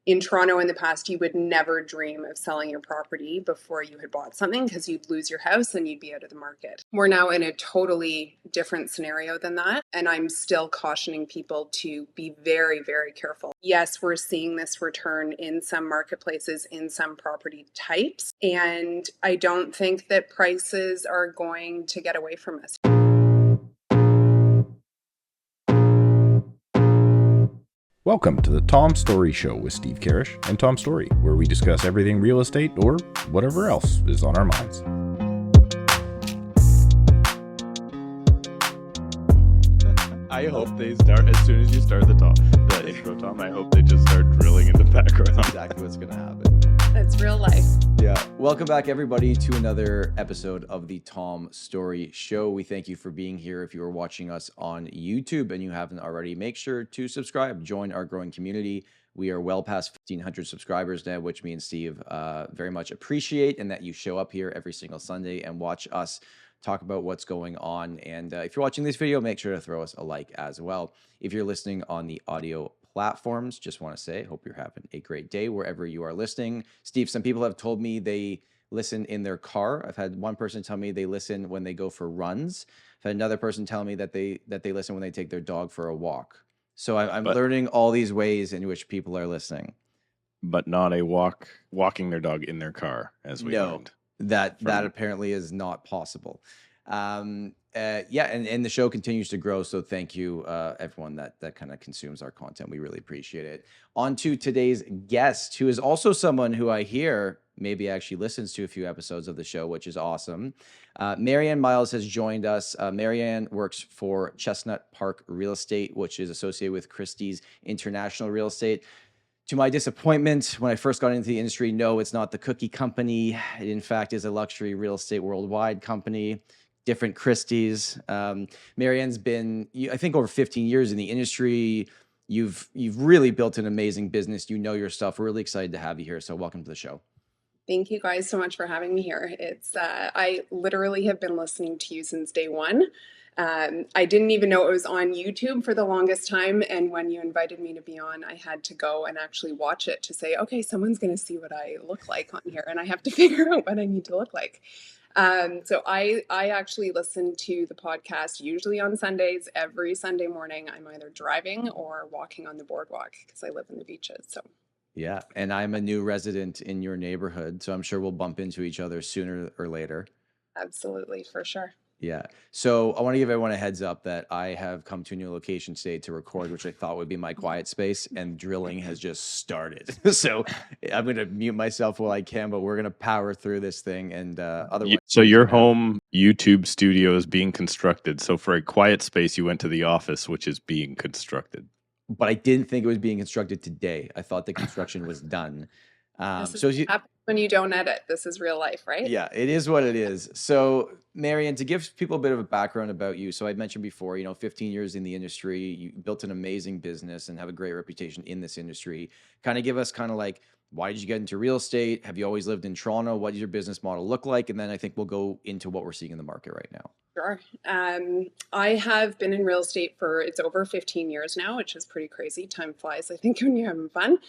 in Toronto in the past, you would never dream of selling your property before you had bought something because you'd lose your house and you'd be out of the market. We're now in a totally different scenario than that. And I'm still cautioning people to be very, very careful. Yes, we're seeing this return in some marketplaces, in some property types. And I don't think that prices are going to get away from us. Welcome to the Tom Storey Show with Steve Karrasch and Tom Storey, where we discuss everything real estate or whatever else is on our minds. I hope they start as soon as you start the intro, Tom. I hope they just start drilling in the background. That's exactly what's going to happen. That's real life. Yeah. Welcome back, everybody, to another episode of the Tom Storey Show. We thank you for being here. If you are watching us on YouTube and you haven't already, make sure to subscribe. Join our growing community. We are well past 1,500 subscribers now, which me and Steve very much appreciate, and that you show up here every single Sunday and watch us talk about what's going on. And if you're watching this video, make sure to throw us a like as well. If you're listening on the audio platforms, just want to say, hope you're having a great day wherever you are listening. Steve, some people have told me they listen in their car. I've had one person tell me they listen when they go for runs. I've had another person tell me that they listen when they take their dog for a walk. So I'm learning all these ways in which people are listening. But not walking their dog in their car, as we learned. That apparently is not possible. And the show continues to grow. So thank you, everyone that kind of consumes our content. We really appreciate it. On to today's guest, who is also someone who I hear maybe actually listens to a few episodes of the show, which is awesome. Marianne Miles has joined us. Marianne works for Chestnut Park Real Estate, which is associated with Christie's International Real Estate. To my disappointment, when I first got into the industry, no, it's not the cookie company. It, in fact, is a luxury real estate worldwide company, different Christie's. Marianne's been, I think, over 15 years in the industry. You've really built an amazing business. You know your stuff. We're really excited to have you here. So welcome to the show. Thank you guys so much for having me here. It's I literally have been listening to you since day one. I didn't even know it was on YouTube for the longest time. And when you invited me to be on, I had to go and actually watch it to say, okay, someone's going to see what I look like on here. And I have to figure out what I need to look like. So I actually listen to the podcast usually on Sundays. Every Sunday morning, I'm either driving or walking on the boardwalk because I live in the beaches. So. Yeah. And I'm a new resident in your neighborhood, so I'm sure we'll bump into each other sooner or later. Absolutely, for sure. Yeah. So I want to give everyone a heads up that I have come to a new location today to record, which I thought would be my quiet space, and drilling has just started. So I'm going to mute myself while I can, but we're going to power through this thing. And otherwise, So your home YouTube studio is being constructed. So for a quiet space, you went to the office, which is being constructed. But I didn't think it was being constructed today. I thought the construction was done. So happens when you don't edit. This is real life, right? Yeah, it is what it is. So Marianne, to give people a bit of a background about you. So I mentioned before, 15 years in the industry, you built an amazing business and have a great reputation in this industry. Kind of give us like, why did you get into real estate? Have you always lived in Toronto? What does your business model look like? And then I think we'll go into what we're seeing in the market right now. Sure. I have been in real estate it's over 15 years now, which is pretty crazy. Time flies, I think, when you're having fun.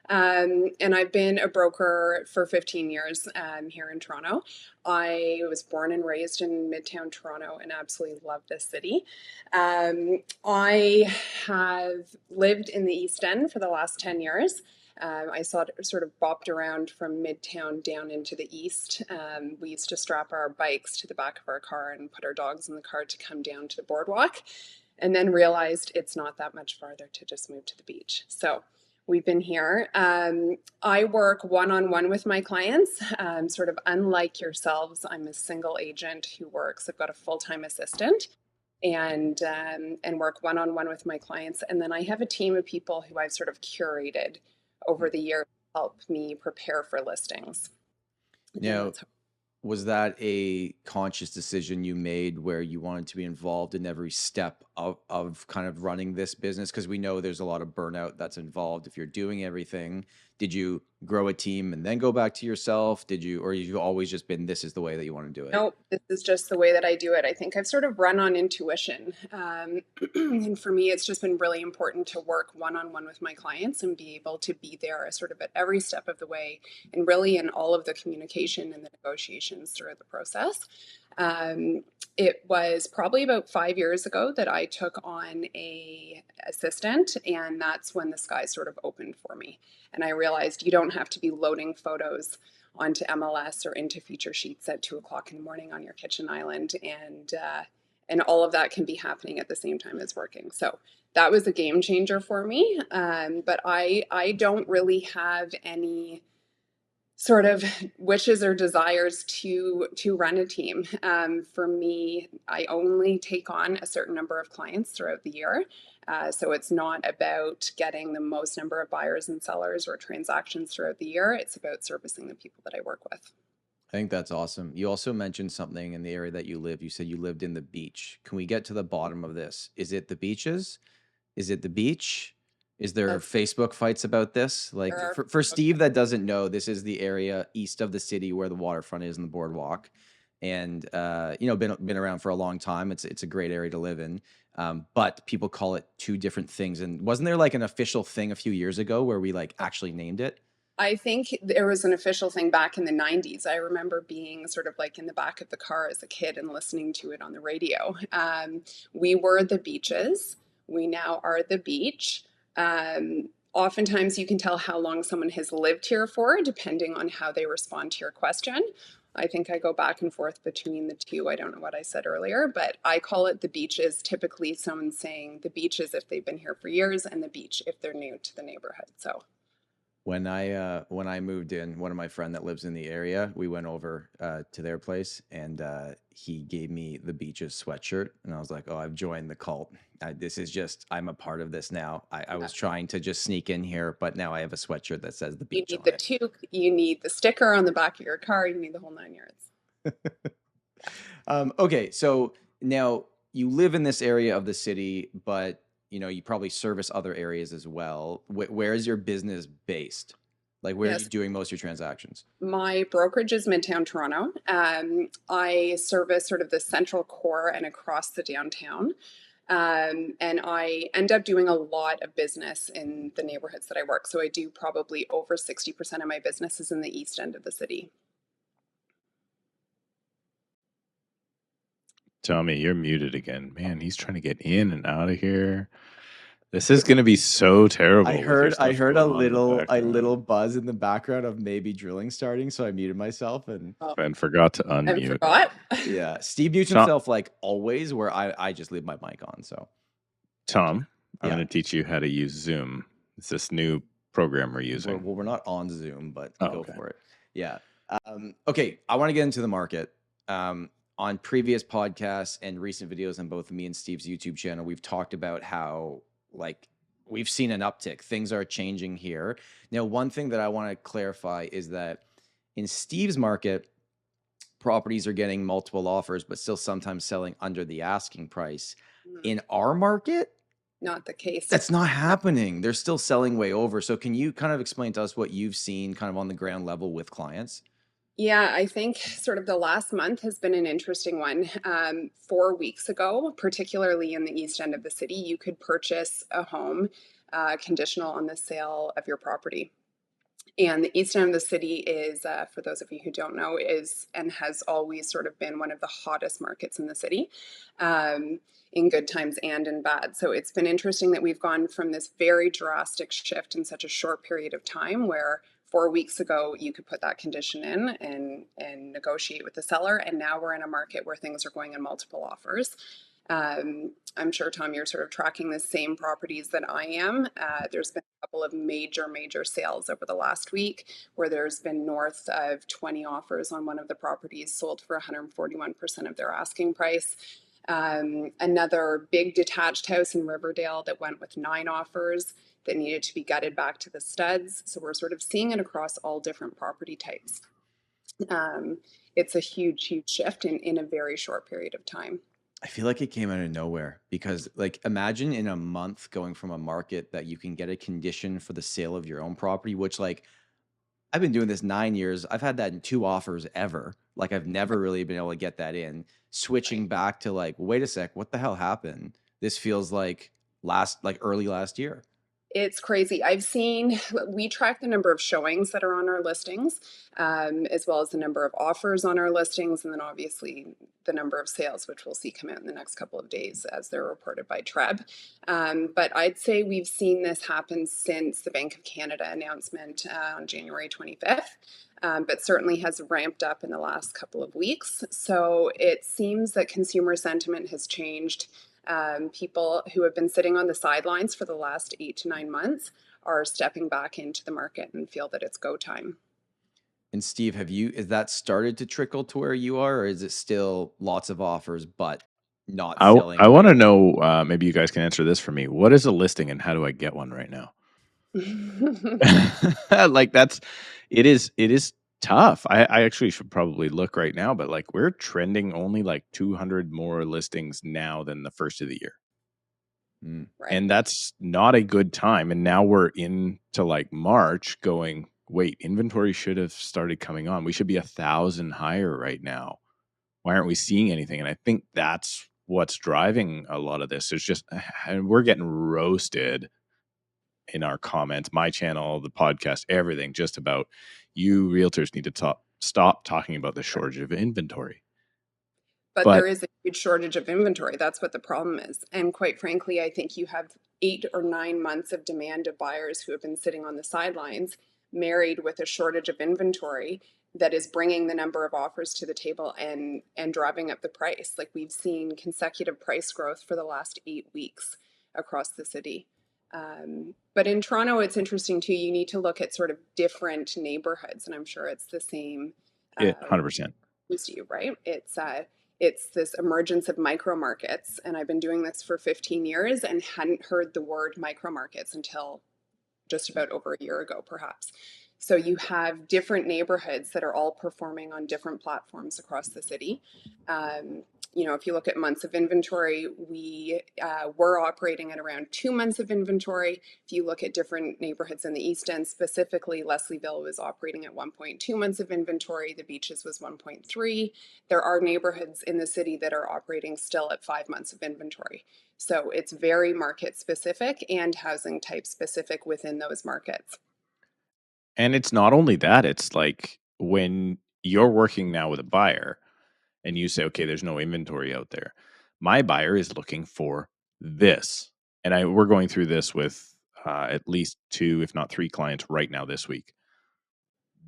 And I've been a broker for 15 years here in Toronto. I was born and raised in Midtown Toronto and absolutely love this city. I have lived in the East End for the last 10 years. I sort of bopped around from Midtown down into the east. We used to strap our bikes to the back of our car and put our dogs in the car to come down to the boardwalk, and then realized it's not that much farther to just move to the beach. So we've been here. I work one-on-one with my clients. Sort of unlike yourselves, I'm a single agent who works. I've got a full-time assistant and work one-on-one with my clients. And then I have a team of people who I've sort of curated over the year to help me prepare for listings. Now, was that a conscious decision you made where you wanted to be involved in every step of kind of running this business? Because we know there's a lot of burnout that's involved if you're doing everything. Did you grow a team and then go back to yourself? Or you've always just been, this is the way that you want to do it? Nope, this is just the way that I do it. I think I've sort of run on intuition. And for me, it's just been really important to work one-on-one with my clients and be able to be there sort of at every step of the way and really in all of the communication and the negotiations throughout the process. It was probably about 5 years ago that I took on a assistant, and that's when the sky sort of opened for me. And I realized you don't have to be loading photos onto MLS or into feature sheets at 2:00 in the morning on your kitchen island, and all of that can be happening at the same time as working. So that was a game changer for me. But I don't really have any sort of wishes or desires to run a team. For me, I only take on a certain number of clients throughout the year. So it's not about getting the most number of buyers and sellers or transactions throughout the year. It's about servicing the people that I work with. I think that's awesome. You also mentioned something in the area that you live. You said you lived in the beach. Can we get to the bottom of this? Is it the beaches? Is it the beach? Is there Facebook fights about this? Like for Steve that doesn't know, this is the area east of the city where the waterfront is and the boardwalk. And been around for a long time. It's a great area to live in. But people call it two different things. And wasn't there like an official thing a few years ago where we like actually named it? I think there was an official thing back in the 90s. I remember being sort of like in the back of the car as a kid and listening to it on the radio. We were the beaches. We now are the beach. Oftentimes you can tell how long someone has lived here for, depending on how they respond to your question. I think I go back and forth between the two. I don't know what I said earlier, but I call it the beaches. Typically someone saying the beaches if they've been here for years, and the beach if they're new to the neighborhood. So when I moved in, one of my friend that lives in the area, we went over to their place, and he gave me the Beaches sweatshirt, and I was like, oh, I've joined the cult. I'm a part of this now. I was trying to just sneak in here, but now I have a sweatshirt that says the beach. You need the toque, you need the sticker on the back of your car, you need the whole 9 yards. Okay, so now you live in this area of the city, but you probably service other areas as well. Where is your business based? Like, where are you doing most of your transactions? My brokerage is Midtown Toronto. I service sort of the central core and across the downtown. And I end up doing a lot of business in the neighborhoods that I work. So I do probably over 60% of my business is in the east end of the city. Tommy, you're muted again. Man, he's trying to get in and out of here. This is going to be so terrible. I heard a little buzz in the background of maybe drilling starting, so I muted myself and forgot to unmute. I forgot. Yeah, Steve mutes himself like always, where I just leave my mic on. So, Tom, I'm going to teach you how to use Zoom. It's this new program we're using. Well, we're not on Zoom, but go for it. Yeah. Okay, I want to get into the market. On previous podcasts and recent videos on both me and Steve's YouTube channel, we've talked about how we've seen an uptick. Things are changing here. Now, one thing that I want to clarify is that in Steve's market, properties are getting multiple offers, but still sometimes selling under the asking price. In our market, not the case. That's not happening. They're still selling way over. So can you kind of explain to us what you've seen kind of on the ground level with clients? Yeah, I think sort of the last month has been an interesting one. 4 weeks ago, particularly in the east end of the city, you could purchase a home conditional on the sale of your property. And the east end of the city is, for those of you who don't know, is and has always sort of been one of the hottest markets in the city, in good times and in bad. So it's been interesting that we've gone from this very drastic shift in such a short period of time, where 4 weeks ago you could put that condition in and negotiate with the seller, and now we're in a market where things are going in multiple offers. I'm sure, Tom, you're sort of tracking the same properties that I am. There's been a couple of major sales over the last week where there's been north of 20 offers on one of the properties, sold for 141% of their asking price. Another big detached house in Riverdale that went with 9 offers that needed to be gutted back to the studs. So we're sort of seeing it across all different property types. It's a huge shift in a very short period of time. I feel like it came out of nowhere because, like, imagine in a month going from a market that you can get a condition for the sale of your own property, which, like, I've been doing this 9 years. I've had that in 2 offers ever. Like, I've never really been able to get that in. Right. Switching back to like, wait a sec, what the hell happened? This feels like early last year. It's crazy. We track the number of showings that are on our listings, as well as the number of offers on our listings, and then obviously the number of sales, which we'll see come out in the next couple of days as they're reported by TREB. But I'd say we've seen this happen since the Bank of Canada announcement on January 25th. But certainly has ramped up in the last couple of weeks. So it seems that consumer sentiment has changed. People who have been sitting on the sidelines for the last 8 to 9 months are stepping back into the market and feel that it's go time. And Steve, is that started to trickle to where you are, or is it still lots of offers but not selling? I want to know, maybe you guys can answer this for me. What is a listing and how do I get one right now? Like it is tough. I actually should probably look right now, but like we're trending only like 200 more listings now than the first of the year. Right. And that's not a good time. And now we're into like March going, wait, inventory should have started coming on. We should be 1,000 higher right now. Why aren't we seeing anything? And I think that's what's driving a lot of this. It's just, and we're getting roasted in our comments, my channel, the podcast, everything, just about you realtors need to stop talking about the shortage of inventory. But there is a huge shortage of inventory. That's what the problem is. And quite frankly, I think you have 8 or 9 months of demand of buyers who have been sitting on the sidelines, married with a shortage of inventory that is bringing the number of offers to the table and driving up the price. Like we've seen consecutive price growth for the last 8 weeks across the city. But in Toronto, it's interesting too. You need to look at sort of different neighborhoods, and I'm sure it's the same. 100%. As you, right? It's this emergence of micro markets, and I've been doing this for 15 years and hadn't heard the word micro markets until just about over a year ago, perhaps. So you have different neighborhoods that are all performing on different platforms across the city. If you look at months of inventory, we were operating at around 2 months of inventory. If you look at different neighborhoods in the East End, specifically Leslieville was operating at 1.2 months of inventory. The Beaches was 1.3. There are neighborhoods in the city that are operating still at 5 months of inventory. So it's very market specific and housing type specific within those markets. And it's not only that, it's like when you're working now with a buyer and you say, okay, there's no inventory out there. My buyer is looking for this. And we're going through this with at least 2, if not 3 clients right now this week.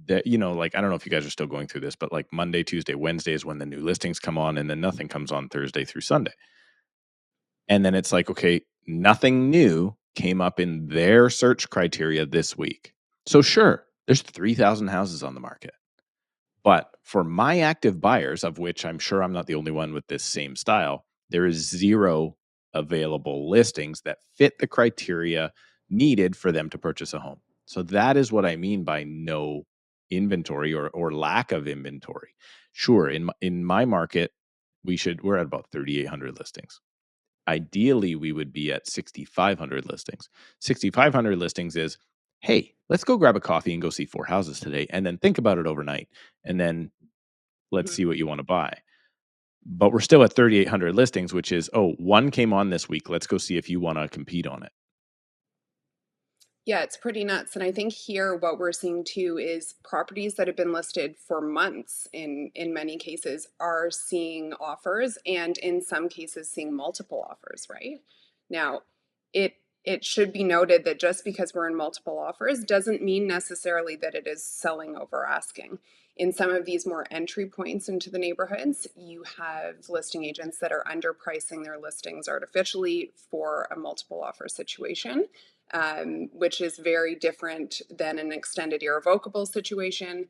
That, like, I don't know if you guys are still going through this, but like Monday, Tuesday, Wednesday is when the new listings come on, and then nothing comes on Thursday through Sunday. And then it's like, okay, nothing new came up in their search criteria this week. So sure, there's 3,000 houses on the market. But for my active buyers, of which I'm sure I'm not the only one with this same style, there is 0 available listings that fit the criteria needed for them to purchase a home. So that is what I mean by no inventory or lack of inventory. Sure, in my market, we're at about 3,800 listings. Ideally, we would be at 6,500 listings. 6,500 listings is, hey, let's go grab a coffee and go see 4 houses today, and then think about it overnight, and then let's see what you want to buy. But we're still at 3,800 listings, which is, 1 came on this week. Let's go see if you want to compete on it. Yeah, it's pretty nuts. And I think here what we're seeing too is properties that have been listed for months in many cases are seeing offers, and in some cases seeing multiple offers, right? Now, it should be noted that just because we're in multiple offers doesn't mean necessarily that it is selling over asking. In some of these more entry points into the neighborhoods, you have listing agents that are underpricing their listings artificially for a multiple offer situation. Which is very different than an extended irrevocable situation,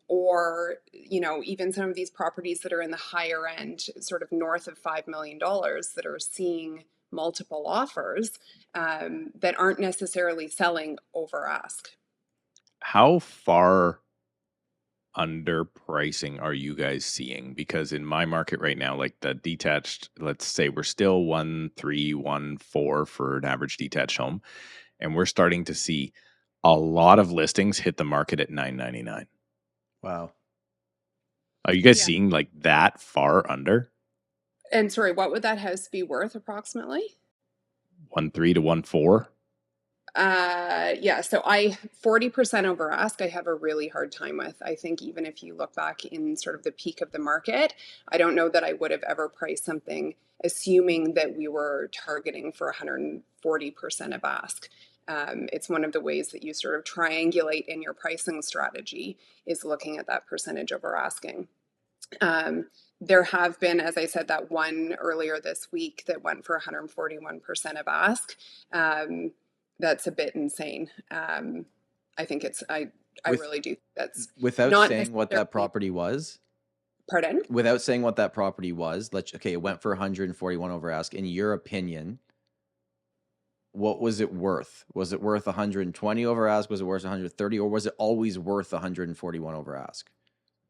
or even some of these properties that are in the higher end, sort of north of $5 million, that are seeing multiple offers that aren't necessarily selling over ask. How far underpricing are you guys seeing? Because in my market right now, like the detached, let's say we're still 1.3, 1.4 for an average detached home, and we're starting to see a lot of listings hit the market at $999. Wow. Are you guys Yeah. seeing like that far under? And sorry, what would that house be worth approximately? 1.3 to 1.4? Yeah, so I 40% over ask, I have a really hard time with. I think even if you look back in sort of the peak of the market, I don't know that I would have ever priced something assuming that we were targeting for 140% of ask. It's one of the ways that you sort of triangulate in your pricing strategy is looking at that percentage over asking. There have been, as I said, that one earlier this week that went for 141% of ask. That's a bit insane. I think it's, I With- really do. That's Without not saying what that necessarily- property was, Pardon? without saying what that property was, okay, it went for 141 over ask. In your opinion, what was it worth? Was it worth 120 over ask? Was it worth 130? Or was it always worth 141 over ask?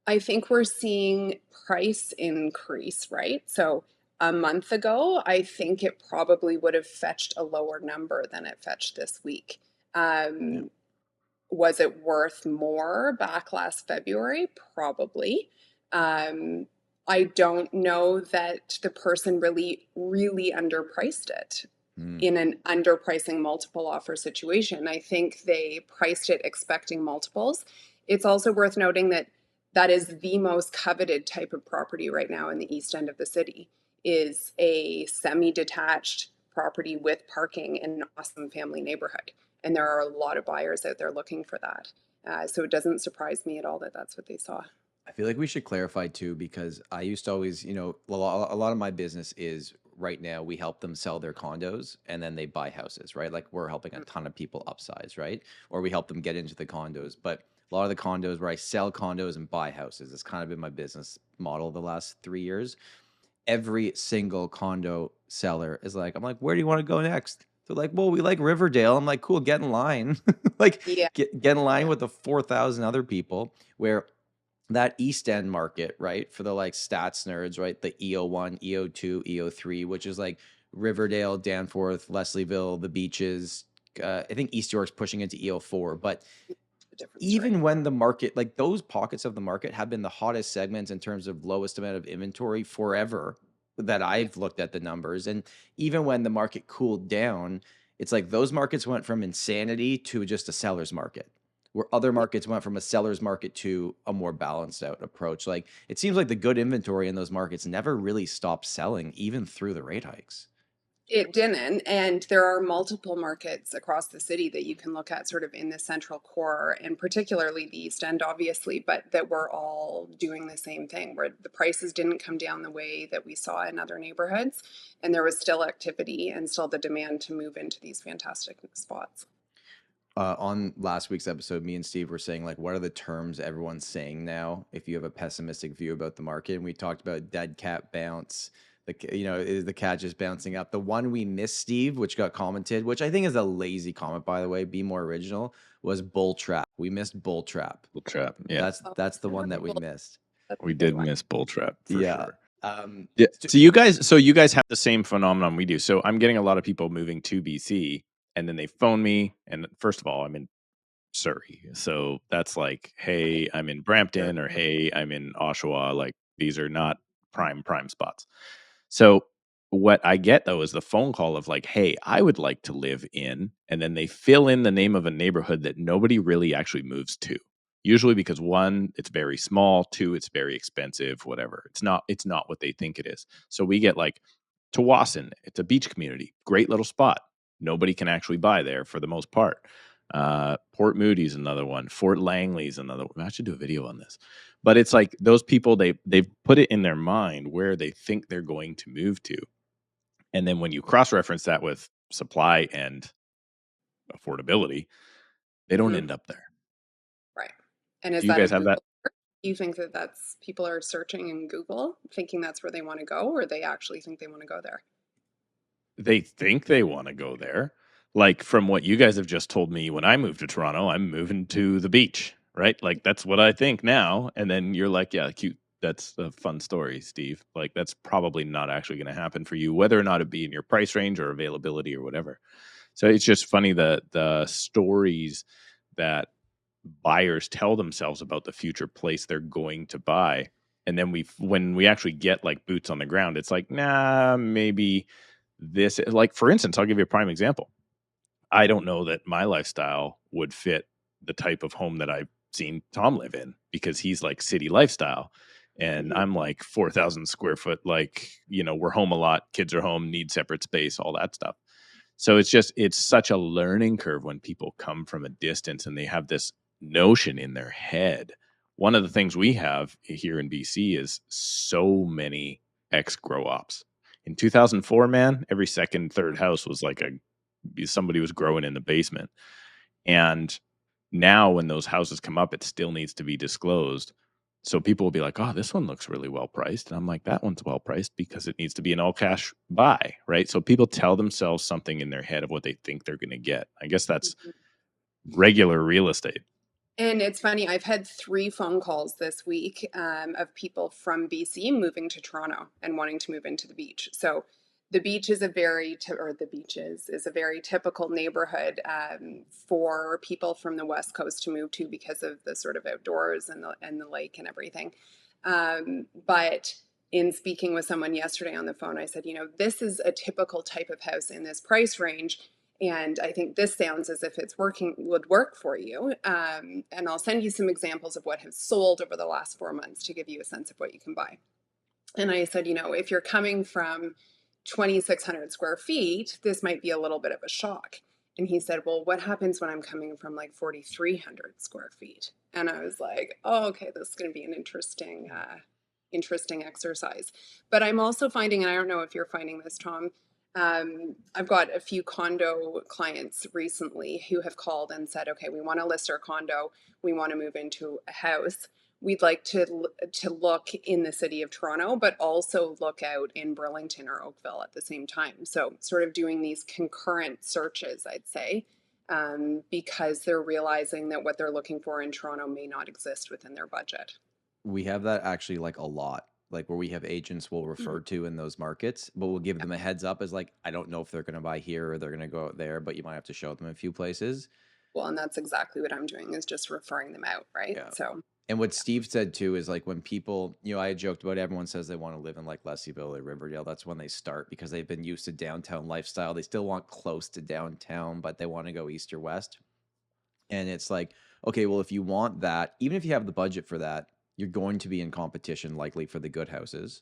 I think we're seeing price increase, right? So a month ago, I think it probably would have fetched a lower number than it fetched this week. Was it worth more back last February? Probably. I don't know that the person really underpriced it in an underpricing multiple offer situation. I think they priced it expecting multiples. It's also worth noting that that is the most coveted type of property right now in the east end of the city, is a semi-detached property with parking in an awesome family neighborhood. And there are a lot of buyers out there looking for that. So it doesn't surprise me at all that that's what they saw. I feel like we should clarify too, because I used to always, a lot of my business is right now we help them sell their condos and then they buy houses, right? Like we're helping a ton of people upsize, right? Or we help them get into the condos. But a lot of the condos where I sell condos and buy houses, it's kind of been my business model the last 3 years. Every single condo seller is like, I'm like, where do you want to go next? They're like, well, we like Riverdale. I'm like, cool, get in line. Like, Yeah. get in line with the 4,000 other people, where that East End market, right? For the like stats nerds, right? The EO1, EO2, EO3, which is like Riverdale, Danforth, Leslieville, the beaches. I think East York's pushing into EO4. But even when the market, like those pockets of the market have been the hottest segments in terms of lowest amount of inventory forever that I've looked at the numbers. And even when the market cooled down, it's like those markets went from insanity to just a seller's market, where other markets went from a seller's market to a more balanced out approach. Like it seems like the good inventory in those markets never really stopped selling, even through the rate hikes. It didn't. And there are multiple markets across the city that you can look at sort of in the central core, and particularly the East End, obviously, but that we're all doing the same thing, where the prices didn't come down the way that we saw in other neighborhoods. And there was still activity and still the demand to move into these fantastic spots. On last week's episode, me and Steve were saying, like, what are the terms everyone's saying now if you have a pessimistic view about the market? And we talked about dead cat bounce. Is the cat just bouncing up? The one we missed, Steve, which got commented, which I think is a lazy comment, by the way, be more original, was bull trap. We missed bull trap. Bull trap. Yeah. That's the one that we missed. We did miss bull trap for sure. Yeah. So you guys have the same phenomenon we do. So I'm getting a lot of people moving to BC, and then they phone me. And first of all, I'm in Surrey, so that's like, hey, I'm in Brampton, or hey, I'm in Oshawa. Like these are not prime spots. So what I get though is the phone call of like, hey, I would like to live in, and then they fill in the name of a neighborhood that nobody really actually moves to. Usually because one, it's very small, two, it's very expensive, whatever. It's not what they think it is. So we get like Tawasin, it's a beach community, great little spot. Nobody can actually buy there for the most part. Port Moody's another one. Fort Langley's another one. I should do a video on this. But it's like those people, they've put it in their mind where they think they're going to move to. And then when you cross-reference that with supply and affordability, they don't end up there. Right. And is Do you that guys have that? Do you think that that's people are searching in Google thinking that's where they want to go, or they actually think they want to go there? They think they want to go there. Like from what you guys have just told me, when I moved to Toronto, I'm moving to the beach. right? Like, that's what I think now. And then you're like, yeah, cute. That's a fun story, Steve. Like, that's probably not actually going to happen for you, whether or not it be in your price range or availability or whatever. So it's just funny the stories that buyers tell themselves about the future place they're going to buy. And then when we actually get like boots on the ground, it's like, nah, maybe this, like, for instance, I'll give you a prime example. I don't know that my lifestyle would fit the type of home that I've seen Tom live in, because he's like city lifestyle. And I'm like 4,000 square foot, like, we're home a lot, kids are home, need separate space, all that stuff. So it's such a learning curve when people come from a distance and they have this notion in their head. One of the things we have here in BC is so many ex-grow ops. In 2004, man, every second, third house was like somebody was growing in the basement. And now when those houses come up, it still needs to be disclosed. So people will be like, oh, this one looks really well priced. And I'm like, that one's well priced because it needs to be an all cash buy, right? So people tell themselves something in their head of what they think they're going to get. I guess that's regular real estate. And it's funny, I've had 3 phone calls this week of people from BC moving to Toronto and wanting to move into the beach. So the beach is a very typical neighborhood for people from the West Coast to move to because of the sort of outdoors and the lake and everything. But in speaking with someone yesterday on the phone, I said, this is a typical type of house in this price range. And I think this sounds as if would work for you. And I'll send you some examples of what has sold over the last 4 months to give you a sense of what you can buy. And I said, if you're coming from 2,600 square feet, this might be a little bit of a shock. And he said, well, what happens when I'm coming from like 4,300 square feet? And I was like, oh, okay, this is going to be an interesting exercise. But I'm also finding, and I don't know if you're finding this, Tom, I've got a few condo clients recently who have called and said, okay, we want to list our condo. We want to move into a house. We'd like to look in the city of Toronto, but also look out in Burlington or Oakville at the same time. So sort of doing these concurrent searches, I'd say, because they're realizing that what they're looking for in Toronto may not exist within their budget. We have that actually like a lot, like where we have agents we'll refer to in those markets, but we'll give them a heads up as like, I don't know if they're going to buy here or they're going to go out there, but you might have to show them a few places. Well, and that's exactly what I'm doing, is just referring them out, right? Yeah. So. And what Steve said too is like when people, I joked about everyone says they want to live in like Lessibility, Riverdale. That's when they start because they've been used to downtown lifestyle. They still want close to downtown, but they want to go east or west. And it's like, okay, well, if you want that, even if you have the budget for that, you're going to be in competition likely for the good houses.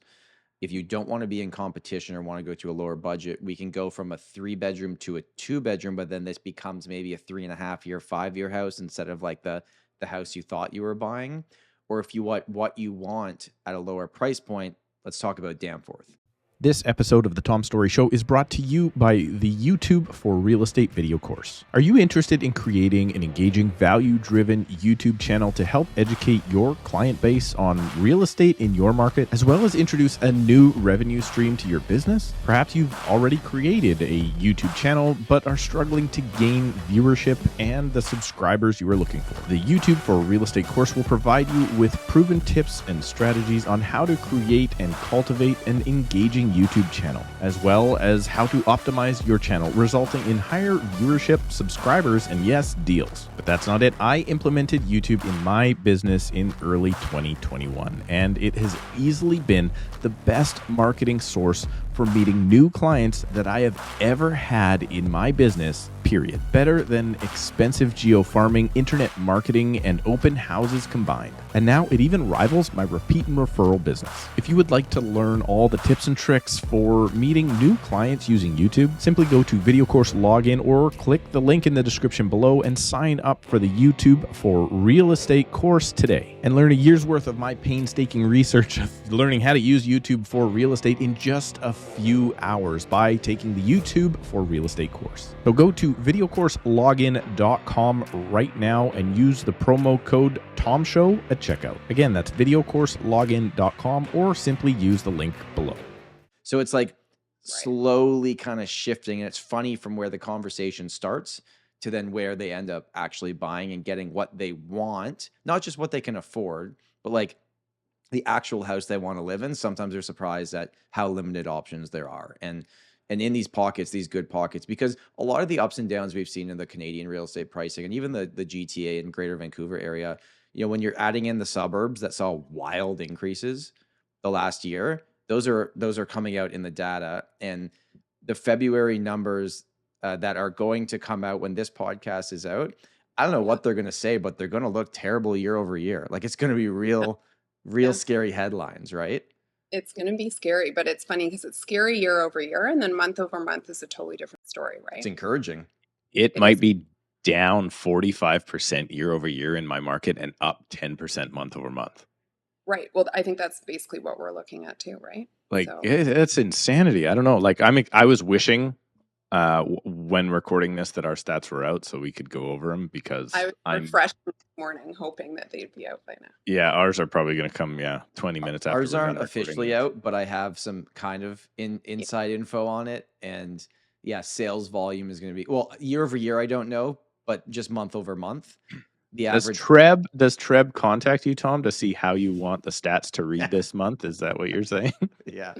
If you don't want to be in competition or want to go to a lower budget, we can go from a 3-bedroom to a 2-bedroom, but then this becomes maybe a 3.5-year, 5-year house instead of like the house you thought you were buying. Or if you want what you want at a lower price point, let's talk about Danforth. This episode of the Tom Storey Show is brought to you by the YouTube for Real Estate video course. Are you interested in creating an engaging, value-driven YouTube channel to help educate your client base on real estate in your market, as well as introduce a new revenue stream to your business? Perhaps you've already created a YouTube channel, but are struggling to gain viewership and the subscribers you are looking for. The YouTube for Real Estate course will provide you with proven tips and strategies on how to create and cultivate an engaging YouTube channel, as well as how to optimize your channel, resulting in higher viewership, subscribers, and yes, deals. But that's not it. I implemented YouTube in my business in early 2021, and it has easily been the best marketing source for meeting new clients that I have ever had in my business, period. Better than expensive geo-farming, internet marketing, and open houses combined. And now it even rivals my repeat and referral business. If you would like to learn all the tips and tricks for meeting new clients using YouTube, simply go to Video Course Login or click the link in the description below and sign up for the YouTube for Real Estate course today. And learn a year's worth of my painstaking research of learning how to use YouTube for real estate in just a few hours by taking the YouTube for Real Estate course. So go to videocourselogin.com right now and use the promo code TOMSHOW at checkout. Again, that's videocourselogin.com or simply use the link below. So it's like slowly kind of shifting. And it's funny from where the conversation starts to then where they end up actually buying and getting what they want, not just what they can afford, but like the actual house they want to live in. Sometimes they're surprised at how limited options there are. And in these pockets, these good pockets, because a lot of the ups and downs we've seen in the Canadian real estate pricing and even the GTA and Greater Vancouver area, when you're adding in the suburbs that saw wild increases the last year, those are coming out in the data. And the February numbers that are going to come out when this podcast is out, I don't know what they're going to say, but they're going to look terrible year over year. Like it's going to be real scary headlines, right? It's going to be scary, but it's funny because it's scary year over year, and then month over month is a totally different story, right? It's encouraging. It might be down 45% year over year in my market and up 10% month over month. Right. Well, I think that's basically what we're looking at too, right? Like it's insanity. I don't know. Like I was wishing when recording this that our stats were out so we could go over them, because I'm fresh this morning hoping that they'd be out by now. Yeah, ours are probably going to come 20 minutes after. Ours aren't officially out, but I have some kind of inside info on it, and sales volume is going to be, well, year over year I don't know, but just month over month. The average. Does TREB contact you, Tom, to see how you want the stats to read this month? Is that what you're saying? Yeah.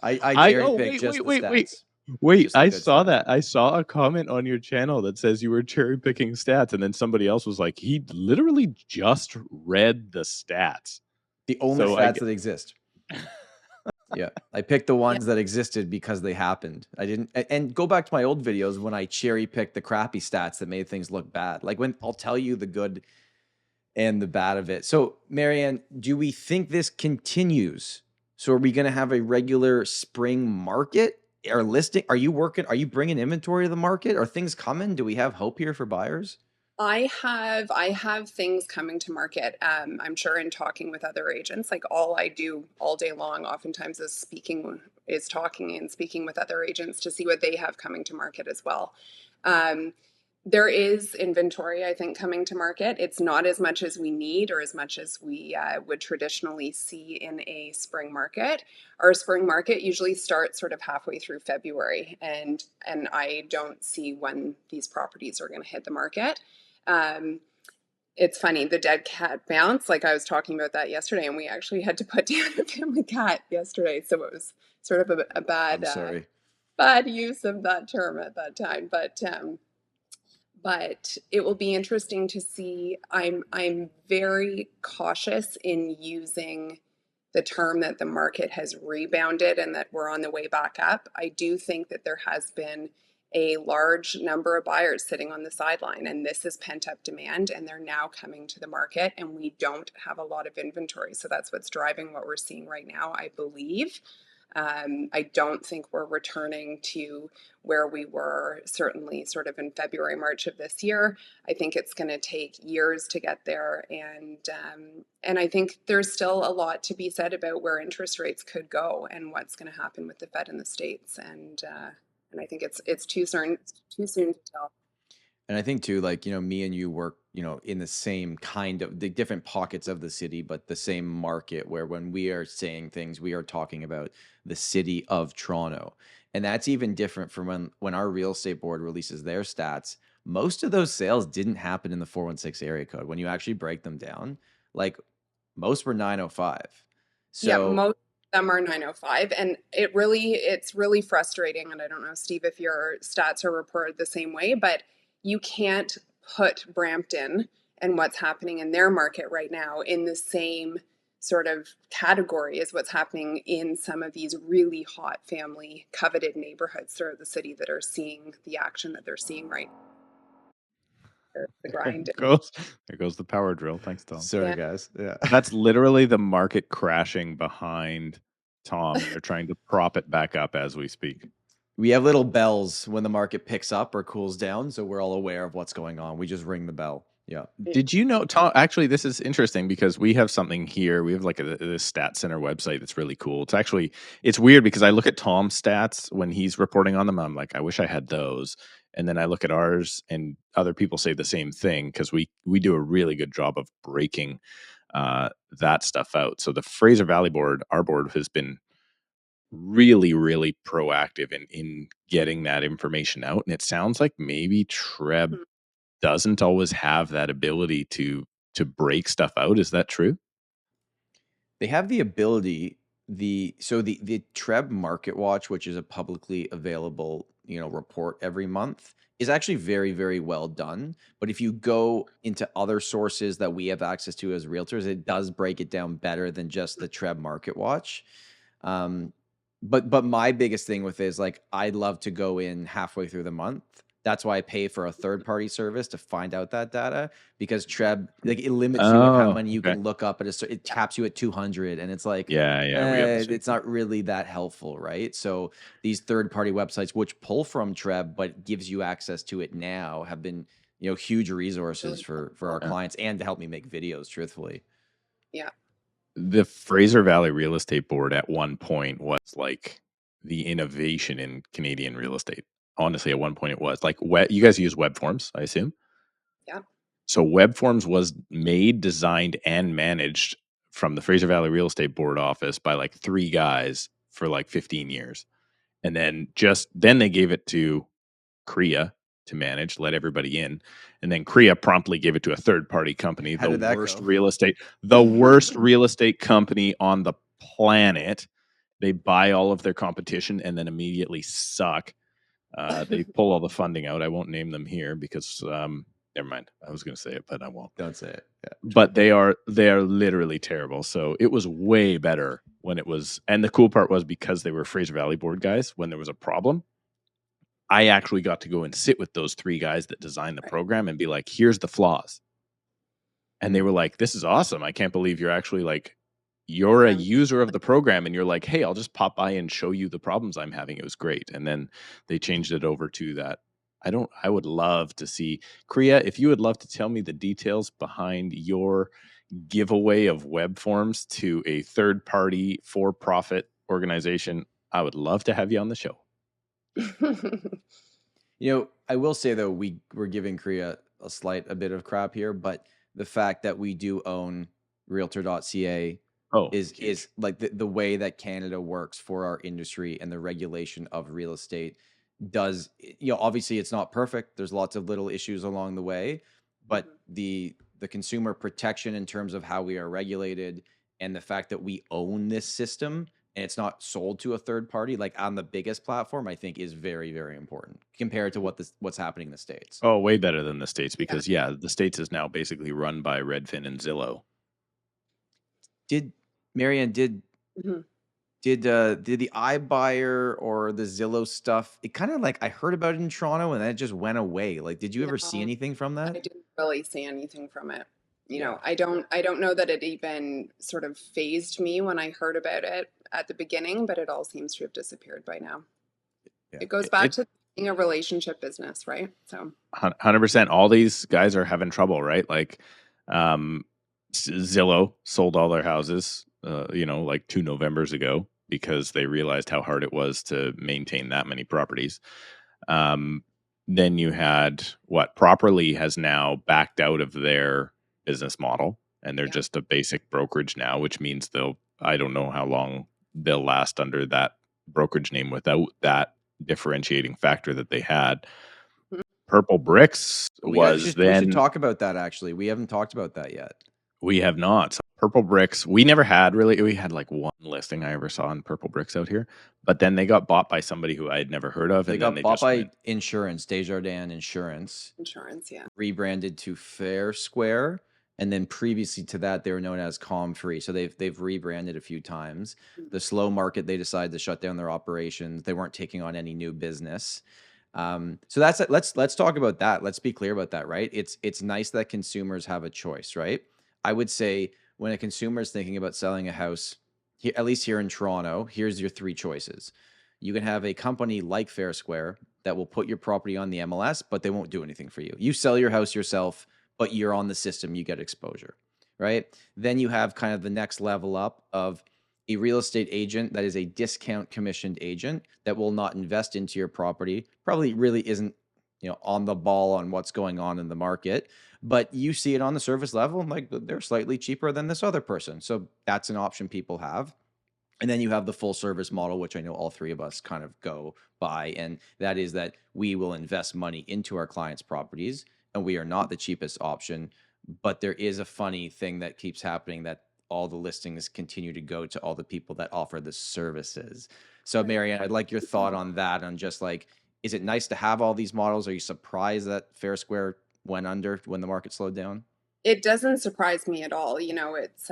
I cherry pick just the stats. Wait, I saw that. I saw a comment on your channel that says you were cherry picking stats, and then somebody else was like, he literally just read the stats. The only stats that exist. Yeah. I picked the ones that existed because they happened. I didn't, and go back to my old videos when I cherry picked the crappy stats that made things look bad. Like when I'll tell you the good and the bad of it. So Marianne, do we think this continues? So are we going to have a regular spring market? Or listing? Are you bringing inventory to the market? Are things coming? Do we have hope here for buyers? I have things coming to market. I'm sure in talking with other agents, like all I do all day long, oftentimes is talking and speaking with other agents to see what they have coming to market as well. There is inventory, I think, coming to market. It's not as much as we need or as much as we would traditionally see in a spring market. Our spring market usually starts sort of halfway through February, and I don't see when these properties are going to hit the market. It's funny, the dead cat bounce, like I was talking about that yesterday, and we actually had to put down a family cat yesterday, so it was sort of a bad use of that term at that time, but it will be interesting to see. I'm very cautious in using the term that the market has rebounded and that we're on the way back up. I do think that there has been a large number of buyers sitting on the sideline, and this is pent-up demand, and they're now coming to the market, and we don't have a lot of inventory. So that's what's driving what we're seeing right now, I believe. I don't think we're returning to where we were certainly sort of in February, March of this year. I think it's going to take years to get there. And I think there's still a lot to be said about where interest rates could go and what's going to happen with the Fed in the States. And I think it's too soon to tell. And I think too, like, me and you work, in the same kind of the different pockets of the city, but the same market, where when we are saying things, we are talking about the city of Toronto. And that's even different from when our real estate board releases their stats. Most of those sales didn't happen in the 416 area code. When you actually break them down, like most were 905. So most of them are 905. And it's really frustrating. And I don't know, Steve, if your stats are reported the same way, but you can't put Brampton and what's happening in their market right now in the same sort of category as what's happening in some of these really hot family coveted neighborhoods throughout the city that are seeing the action that they're seeing right now. The grind. There goes the power drill. Thanks, Tom. Sorry, guys. Yeah. That's literally the market crashing behind Tom. They're trying to prop it back up as we speak. We have little bells when the market picks up or cools down, so we're all aware of what's going on. We just ring the bell. Yeah. Did you know, Tom? Actually, this is interesting because we have something here. We have like this stat center website that's really cool. It's weird because I look at Tom's stats when he's reporting on them. I'm like, I wish I had those. And then I look at ours, and other people say the same thing because we do a really good job of breaking that stuff out. So the Fraser Valley board, our board, has been really, really proactive in getting that information out. And it sounds like maybe TREB doesn't always have that ability to break stuff out. Is that true? They have the ability, the TREB Market Watch, which is a publicly available, report every month, is actually very, very well done. But if you go into other sources that we have access to as realtors, it does break it down better than just the TREB Market Watch. But my biggest thing with it is, like, I'd love to go in halfway through the month. That's why I pay for a third party service to find out that data, because TREB, like, it limits you of how Oh, many you okay. can look up at it caps you at 200, and it's like, Yeah, we have the same it's not really that helpful, right? So these third party websites, which pull from TREB but gives you access to it now, have been, huge resources for our Yeah. clients, and to help me make videos, truthfully. Yeah. The Fraser Valley Real Estate Board at one point was like the innovation in Canadian real estate. Honestly, at one point it was like, you guys use web forms, I assume. Yeah. So web forms was made, designed, and managed from the Fraser Valley Real Estate Board office by like 3 guys for like 15 years. And then they gave it to CREA to manage, let everybody in. And then CREA promptly gave it to a third party company, How the did that worst go? real estate company on the planet. They buy all of their competition and then immediately suck. They pull all the funding out. I won't name them here because never mind. I was going to say it, but I won't. Don't say it. Yeah. But they are literally terrible. So it was way better when it was. And the cool part was, because they were Fraser Valley Board guys, when there was a problem, I actually got to go and sit with those 3 guys that designed the program and be like, here's the flaws. And they were like, this is awesome. I can't believe you're actually like, you're a user of the program and you're like, hey, I'll just pop by and show you the problems I'm having. It was great. And then they changed it over to that. I would love to see, CREA, if you would love to tell me the details behind your giveaway of web forms to a third party for-profit organization, I would love to have you on the show. I will say, though, we're giving CREA a bit of crap here, but the fact that we do own realtor.ca is like the way that Canada works for our industry and the regulation of real estate does, obviously it's not perfect. There's lots of little issues along the way, but the consumer protection in terms of how we are regulated, and the fact that we own this system and it's not sold to a third party, like on the biggest platform, I think is very, very important compared to what's happening in the States. Oh, way better than the States, because the States is now basically run by Redfin and Zillow. Marianne, did the iBuyer or the Zillow stuff, it kind of, like, I heard about it in Toronto and then it just went away. Like, did you ever see anything from that? I didn't really see anything from it. I don't know that it even sort of phased me when I heard about it at the beginning, but it all seems to have disappeared by now. Yeah. It goes back to being a relationship business, right? So 100%. All these guys are having trouble, right? Like, Zillow sold all their houses, like 2 Novembers ago, because they realized how hard it was to maintain that many properties. Then you had Properly has now backed out of their business model, and they're just a basic brokerage now, which means I don't know how long they'll last under that brokerage name without that differentiating factor that they had. Purple Bricks we should talk about that. Actually, we haven't talked about that yet. We have not. So Purple Bricks, we never had really. We had like one listing I ever saw on Purple Bricks out here, but then they got bought by somebody who I had never heard of. They got bought by Insurance, Desjardins Insurance. Yeah. Rebranded to Fair Square, and then previously to that, they were known as Comfree. So they've rebranded a few times. The slow market, they decided to shut down their operations. They weren't taking on any new business. So that's it. Let's talk about that. Let's be clear about that, right? It's nice that consumers have a choice, right? I would say when a consumer is thinking about selling a house, at least here in Toronto, here's your 3 choices. You can have a company like Fair Square that will put your property on the MLS, but they won't do anything for you. You sell your house yourself, but you're on the system, you get exposure, right? Then you have kind of the next level up of a real estate agent that is a discount commissioned agent that will not invest into your property, probably really isn't, on the ball on what's going on in the market, but you see it on the surface level and like, they're slightly cheaper than this other person. So that's an option people have. And then you have the full service model, which I know all three of us kind of go by. And that is that we will invest money into our clients' properties and we are not the cheapest option. But there is a funny thing that keeps happening, that all the listings continue to go to all the people that offer the services. So, Marianne, I'd like your thought on that, on just like, is it nice to have all these models? Are you surprised that Fair Square went under when the market slowed down? It doesn't surprise me at all. It's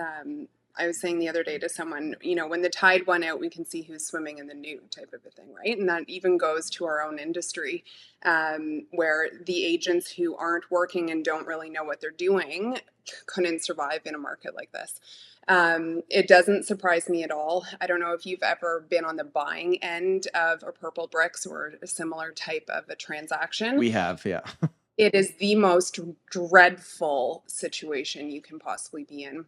I was saying the other day to someone, when the tide went out, we can see who's swimming in the nude type of a thing, right? And that even goes to our own industry, where the agents who aren't working and don't really know what they're doing couldn't survive in a market like this. It doesn't surprise me at all. I don't know if you've ever been on the buying end of a purple bricks or a similar type of a transaction. We have, yeah. It is the most dreadful situation you can possibly be in.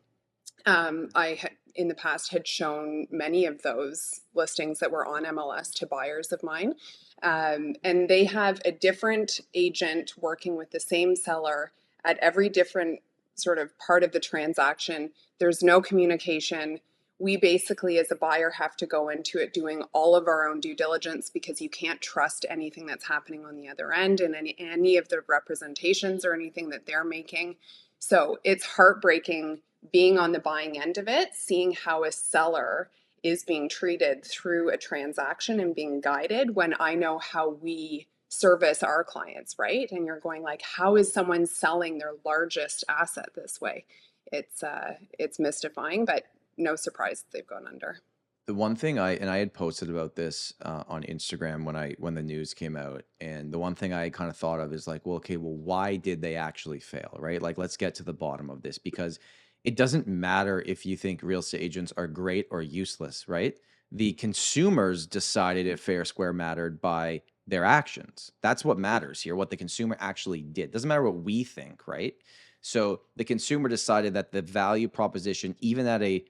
In the past had shown many of those listings that were on MLS to buyers of mine. And they have a different agent working with the same seller at every different sort of part of the transaction. There's no communication. We basically, as a buyer, have to go into it doing all of our own due diligence, because you can't trust anything that's happening on the other end and any of the representations or anything that they're making. So it's heartbreaking being on the buying end of it, seeing how a seller is being treated through a transaction and being guided, when I know how we service our clients, right? And you're going like, how is someone selling their largest asset this way? It's mystifying, but no surprise they've gone under. The one thing I had posted about this on Instagram when the news came out, and the one thing I kind of thought of is like, well, okay, well, why did they actually fail, right? Like, let's get to the bottom of this, because it doesn't matter if you think real estate agents are great or useless, right? The consumers decided if Fair Square mattered by their actions. That's what matters here, what the consumer actually did. Doesn't matter what we think, right? So the consumer decided that the value proposition, even at a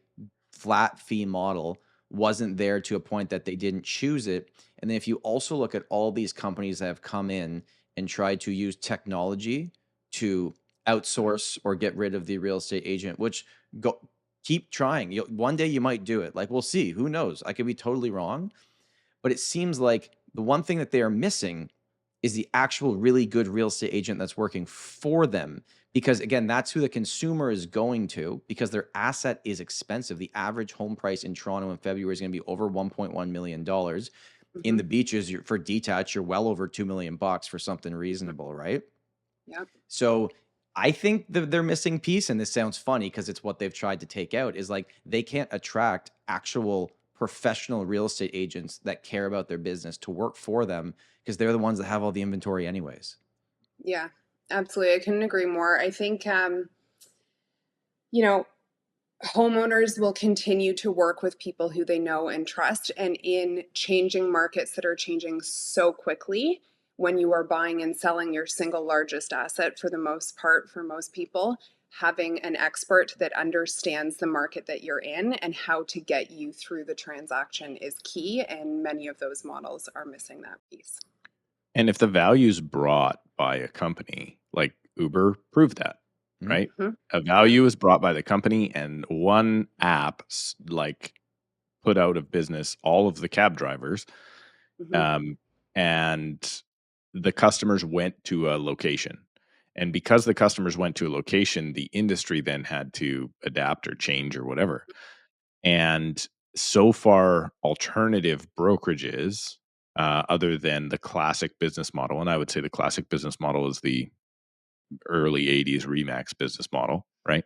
flat fee model, wasn't there to a point that they didn't choose it. And then if you also look at all these companies that have come in and tried to use technology to outsource or get rid of the real estate agent, which keep trying. One day you might do it. Like, we'll see. Who knows? I could be totally wrong. But it seems like the one thing that they are missing is the actual really good real estate agent that's working for them. Because again, that's who the consumer is going to, because their asset is expensive. The average home price in Toronto in February is going to be over $1.1 million. In the beaches, for detached, you're well over $2 million for something reasonable, right? Yep. So I think they're missing piece, and this sounds funny because it's what they've tried to take out, is like they can't attract actual professional real estate agents that care about their business to work for them, because they're the ones that have all the inventory anyways. Yeah, absolutely. I couldn't agree more. I think, homeowners will continue to work with people who they know and trust. And in changing markets that are changing so quickly, when you are buying and selling your single largest asset, for the most part, for most people, having an expert that understands the market that you're in and how to get you through the transaction is key. And many of those models are missing that piece. And if the value is brought by a company, like Uber proved that, right? A value is brought by the company, and one app like put out of business all of the cab drivers, and the customers went to a location. And because the customers went to a location, the industry then had to adapt or change or whatever. And so far, alternative brokerages, other than the classic business model, and I would say the classic business model is the early 80s Remax business model, right?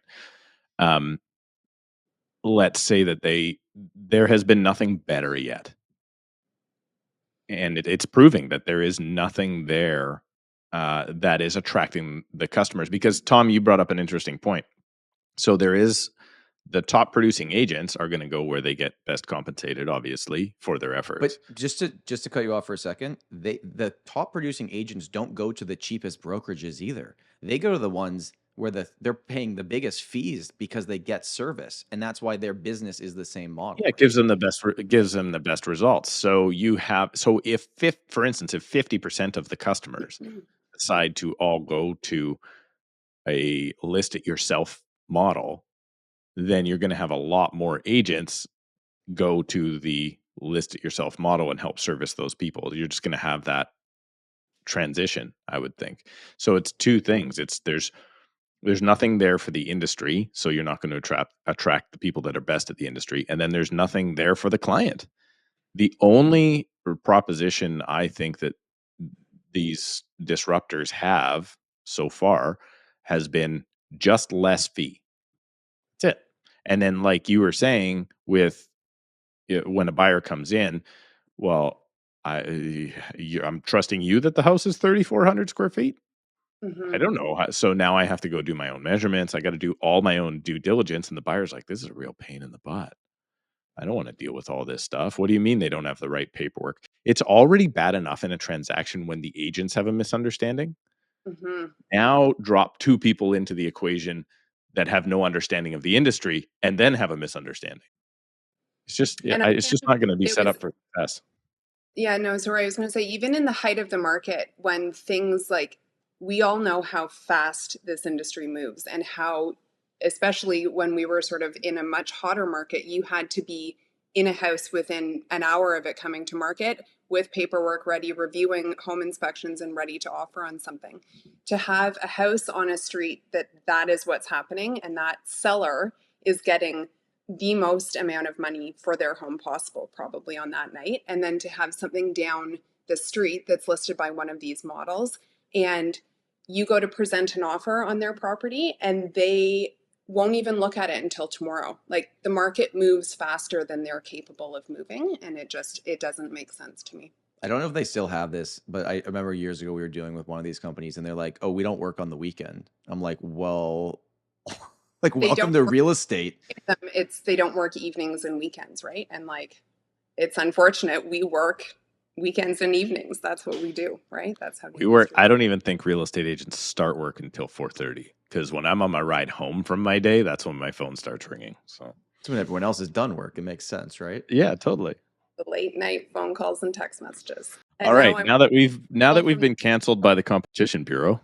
Let's say that there has been nothing better yet. And it's proving that there is nothing there that is attracting the customers. Because, Tom, you brought up an interesting point. So there is the top producing agents are going to go where they get best compensated, obviously, for their efforts. But just to cut you off for a second, the top producing agents don't go to the cheapest brokerages either. They go to the ones where they're paying the biggest fees because they get service, and that's why their business is the same model. Yeah, it gives them the best results. So if for instance, if 50% of the customers decide to all go to a list it yourself model, then you're going to have a lot more agents go to the list it yourself model and help service those people. You're just going to have that transition, I would think. So it's two things. There's nothing there for the industry, so you're not going to attract the people that are best at the industry, and then there's nothing there for the client. The only proposition I think that these disruptors have so far has been just less fee. That's it. And then, like you were saying, with when a buyer comes in, well, I'm trusting you that the house is 3,400 square feet. I don't know. So now I have to go do my own measurements. I got to do all my own due diligence. And the buyer's like, this is a real pain in the butt. I don't want to deal with all this stuff. What do you mean they don't have the right paperwork? It's already bad enough in a transaction when the agents have a misunderstanding. Now drop two people into the equation that have no understanding of the industry and then have a misunderstanding. It's just, it's just not going to be set up for success. Yeah, no, sorry. I was going to say, even in the height of the market, when things like, we all know how fast this industry moves, and how, especially when we were sort of in a much hotter market, you had to be in a house within an hour of it coming to market with paperwork ready, reviewing home inspections and ready to offer on something. To have a house on a street that is what's happening, and that seller is getting the most amount of money for their home possible probably on that night, and then to have something down the street that's listed by one of these models, and you go to present an offer on their property and they won't even look at it until tomorrow. Like, the market moves faster than they're capable of moving, and it doesn't make sense to me. I don't know if they still have this, but I remember years ago we were dealing with one of these companies and they're like, oh, we don't work on the weekend. I'm like, well, like, welcome to real estate. They don't work evenings and weekends, right? And like, it's unfortunate. We work weekends and evenings. That's what we do, right? That's how we work. I don't even think real estate agents start work until 4:30, because when I'm on my ride home from my day, that's when my phone starts ringing. So it's when everyone else is done work. It makes sense, right? Yeah, totally. The late night phone calls and text messages. And all right, now that we've been canceled by the Competition Bureau,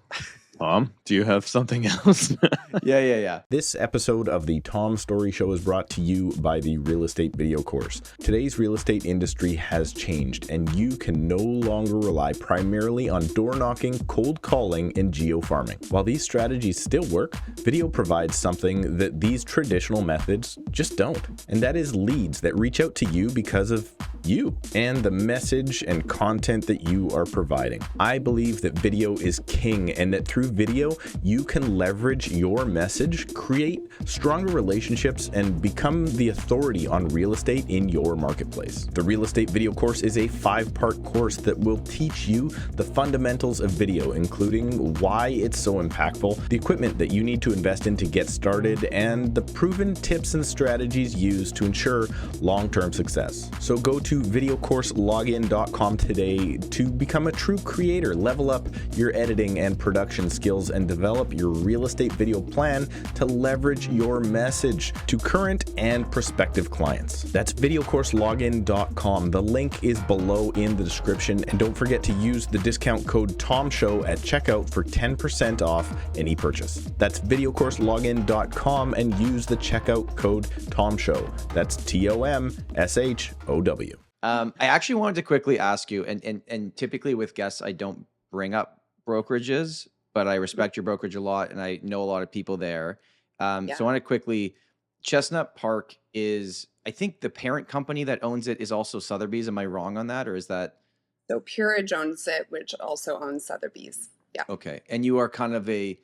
Tom, do you have something else? Yeah. This episode of the Tom Storey Show is brought to you by the Real Estate Video Course. Today's real estate industry has changed, and you can no longer rely primarily on door knocking, cold calling, and geo-farming. While these strategies still work, video provides something that these traditional methods just don't, and that is leads that reach out to you because of you and the message and content that you are providing. I believe that video is king, and that through video, you can leverage your message, create stronger relationships, and become the authority on real estate in your marketplace. The Real Estate Video Course is a 5-part course that will teach you the fundamentals of video, including why it's so impactful, the equipment that you need to invest in to get started, and the proven tips and strategies used to ensure long-term success. So go to videocourselogin.com today to become a true creator, level up your editing and production skills, and develop your real estate video plan to leverage your message to current and prospective clients. That's videocourselogin.com. The link is below in the description, and don't forget to use the discount code TOMSHOW at checkout for 10% off any purchase. That's videocourselogin.com and use the checkout code TOMSHOW. That's TOMSHOW. I actually wanted to quickly ask you, and typically with guests, I don't bring up brokerages, but I respect your brokerage a lot, and I know a lot of people there. So I want to quickly, Chestnut Park is, I think the parent company that owns it is also Sotheby's. Am I wrong on that, or is that? So Peerage owns it, which also owns Sotheby's. Yeah. Okay, and you are kind of a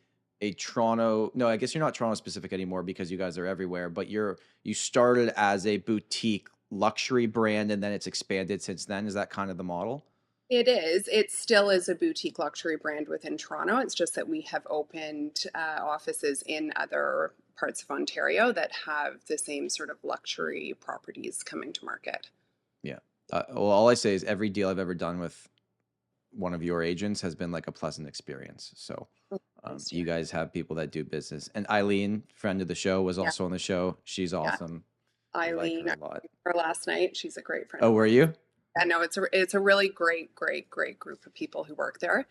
Toronto. No, I guess you're not Toronto specific anymore because you guys are everywhere. But you started as a boutique luxury brand, and then it's expanded since then. Is that kind of the model? It is. It still is a boutique luxury brand within Toronto. It's just that we have opened offices in other parts of Ontario that have the same sort of luxury properties coming to market. Yeah. Well, all I say is every deal I've ever done with one of your agents has been like a pleasant experience. So you guys have people that do business. And Eileen, friend of the show, was also on the show. She's awesome. Eileen, I met her last night. She's a great friend. Oh, were you? Yeah, no, it's a really great group of people who work there.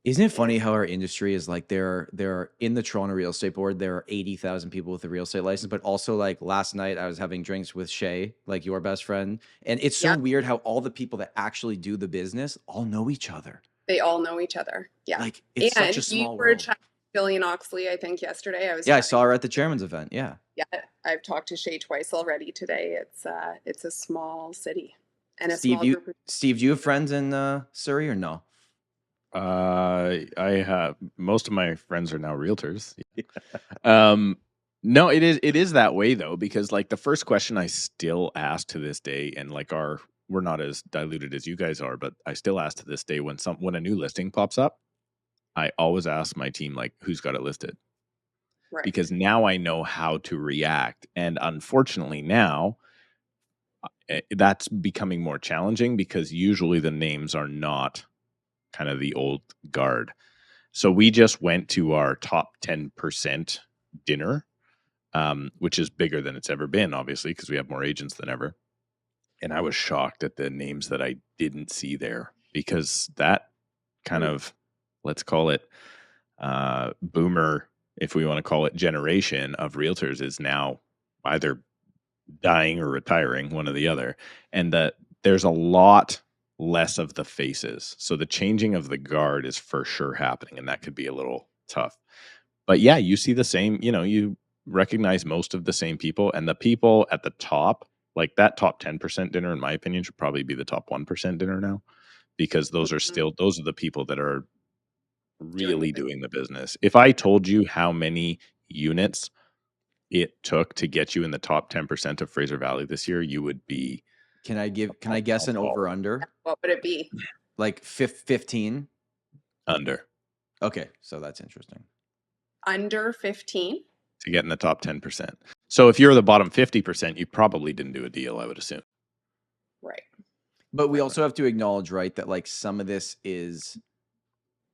Isn't it funny how our industry is like there are in the Toronto Real Estate Board, there are 80,000 people with a real estate license, but also like last night I was having drinks with Shay, like your best friend. And it's so Yeah, weird how all the people that actually do the business all know each other. they all know each other. Yeah. Like it's such a And you small were world. chatting with Jillian Oxley, I think, yesterday. I was Yeah, I chatting. saw her at the chairman's event. Yeah. Yeah, I've talked to Shay twice already today. It's a small city and a small group of Steve, do you have friends in Surrey or no? I have most of my friends are now realtors. No, it is that way though, because like the first question I still ask to this day, and like we're not as diluted as you guys are, but I still ask to this day when a new listing pops up, I always ask my team like who's got it listed. right. Because now I know how to react. And unfortunately now that's becoming more challenging because usually the names are not kind of the old guard. So we just went to our top 10% dinner, which is bigger than it's ever been, obviously, because we have more agents than ever. And I was shocked at the names that I didn't see there because that kind of, let's call it boomer, if we want to call it, generation of realtors is now either dying or retiring, one or the other. And that there's a lot less of the faces. So the changing of the guard is for sure happening, and that could be a little tough. But yeah, you see the same, you recognize most of the same people, and the people at the top, like that top 10% dinner, in my opinion, should probably be the top 1% dinner now, because those are the people that are really doing the business. If I told you how many units it took to get you in the top 10% of Fraser Valley this year, you would be. Can I guess an over under? What would it be? Like 15? Under. Okay, so that's interesting. Under 15? To get in the top 10%. So if you're the bottom 50%, you probably didn't do a deal, I would assume. Right. But we also have to acknowledge, right, that like some of this is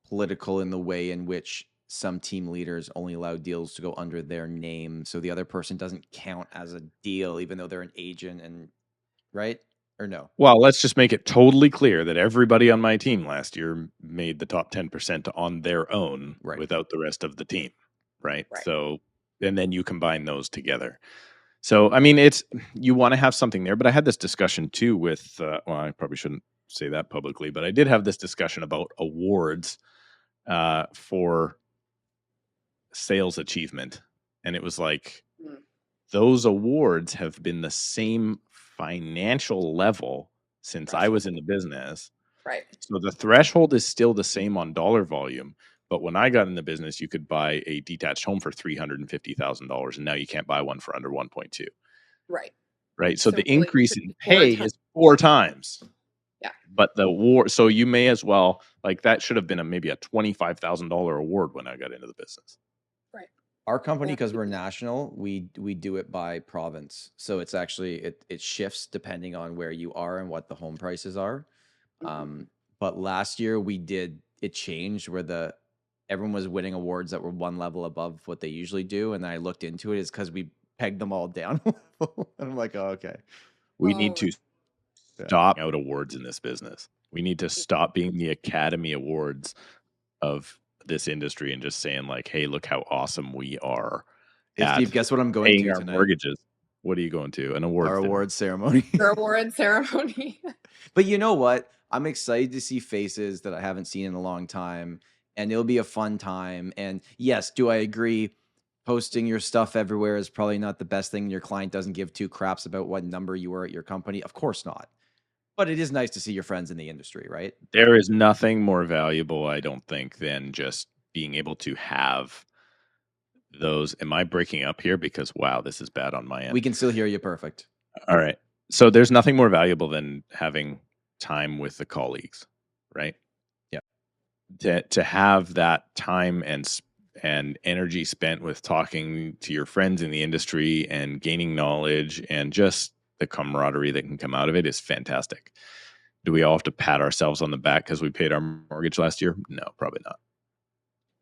political in the way in which some team leaders only allow deals to go under their name, so the other person doesn't count as a deal, even though they're an agent, and right or no? Well, let's just make it totally clear that everybody on my team last year made the top 10% on their own, Right. without the rest of the team, right? Right. So, and then you combine those together. So, I mean, you want to have something there, but I had this discussion too with, well, I probably shouldn't say that publicly, but I did have this discussion about awards for sales achievement. And it was like, those awards have been the same financial level since I was in the business. Right. So the threshold is still the same on dollar volume. But when I got in the business, you could buy a detached home for $350,000, and now you can't buy one for under 1.2. Right. Right. So the really increase should in be 4 pay times. is 4 times. Yeah. But the award, so you may as well, like that should have been maybe a $25,000 award when I got into the business. Right. Our company, because we're national, we do it by province. So it's actually it shifts depending on where you are and what the home prices are. But last year it changed where everyone was winning awards that were one level above what they usually do, and I looked into it. It's because we pegged them all down. And I'm like, oh, okay. We need to stop out awards in this business. We need to stop being the Academy Awards of this industry and just saying like, hey, look how awesome we are. Hey, Steve, guess what I'm going paying to our tonight? mortgages. What are you going to? An award? Our awards ceremony. Your award ceremony. But you know what? I'm excited to see faces that I haven't seen in a long time, and it'll be a fun time. And yes, do I agree? Posting your stuff everywhere is probably not the best thing. Your client doesn't give 2 craps about what number you were at your company. Of course not. But it is nice to see your friends in the industry, right? There is nothing more valuable, I don't think, than just being able to have those. Am I breaking up here? Because wow, this is bad on my end. We can still hear you perfect. All right. So there's nothing more valuable than having time with the colleagues, right? Yeah. To have that time and energy spent with talking to your friends in the industry and gaining knowledge, and just the camaraderie that can come out of it is fantastic. Do we all have to pat ourselves on the back because we paid our mortgage last year? No, probably not.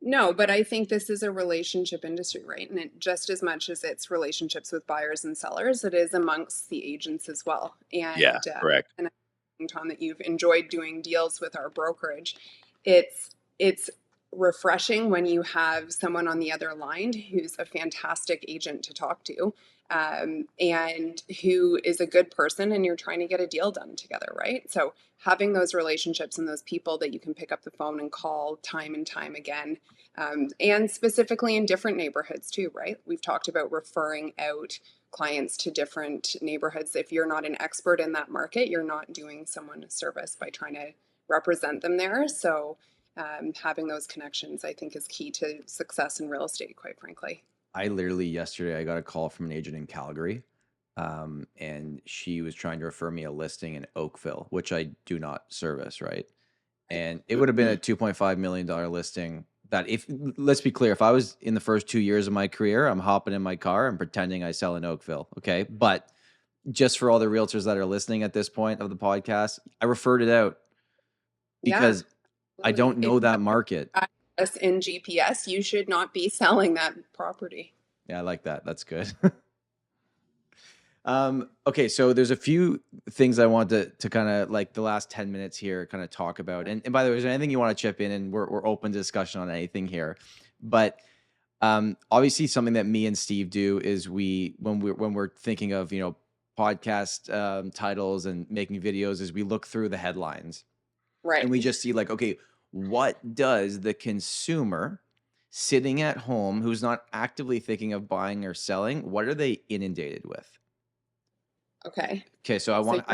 No, but I think this is a relationship industry, right? And just as much as it's relationships with buyers and sellers, it is amongst the agents as well. And yeah, correct. And I think, Tom, that you've enjoyed doing deals with our brokerage. It's it's refreshing when you have someone on the other line who's a fantastic agent to talk to, and who is a good person, and you're trying to get a deal done together, right? So having those relationships and those people that you can pick up the phone and call time and time again, and specifically in different neighborhoods too, right? We've talked about referring out clients to different neighborhoods. If you're not an expert in that market, you're not doing someone a service by trying to represent them there. So having those connections, I think, is key to success in real estate, quite frankly. I literally yesterday I got a call from an agent in Calgary, and she was trying to refer me a listing in Oakville, which I do not service, right? And it would have been a $2.5 million listing. That, if let's be clear, if I was in the first 2 years of my career, I'm hopping in my car and pretending I sell in Oakville, okay? But just for all the realtors that are listening at this point of the podcast, I referred it out because I don't know that market. In GPS, you should not be selling that property. Yeah, I like that. That's good. Okay, so there's a few things I want to kind of, like, the last 10 minutes here kind of talk about. And by the way, is there anything you want to chip in? And we're open to discussion on anything here. But obviously something that me and Steve do is when we're thinking of, podcast titles and making videos, is we look through the headlines. Right. And we just see, like, okay, what does the consumer sitting at home who's not actively thinking of buying or selling, what are they inundated with? Okay. So I wrote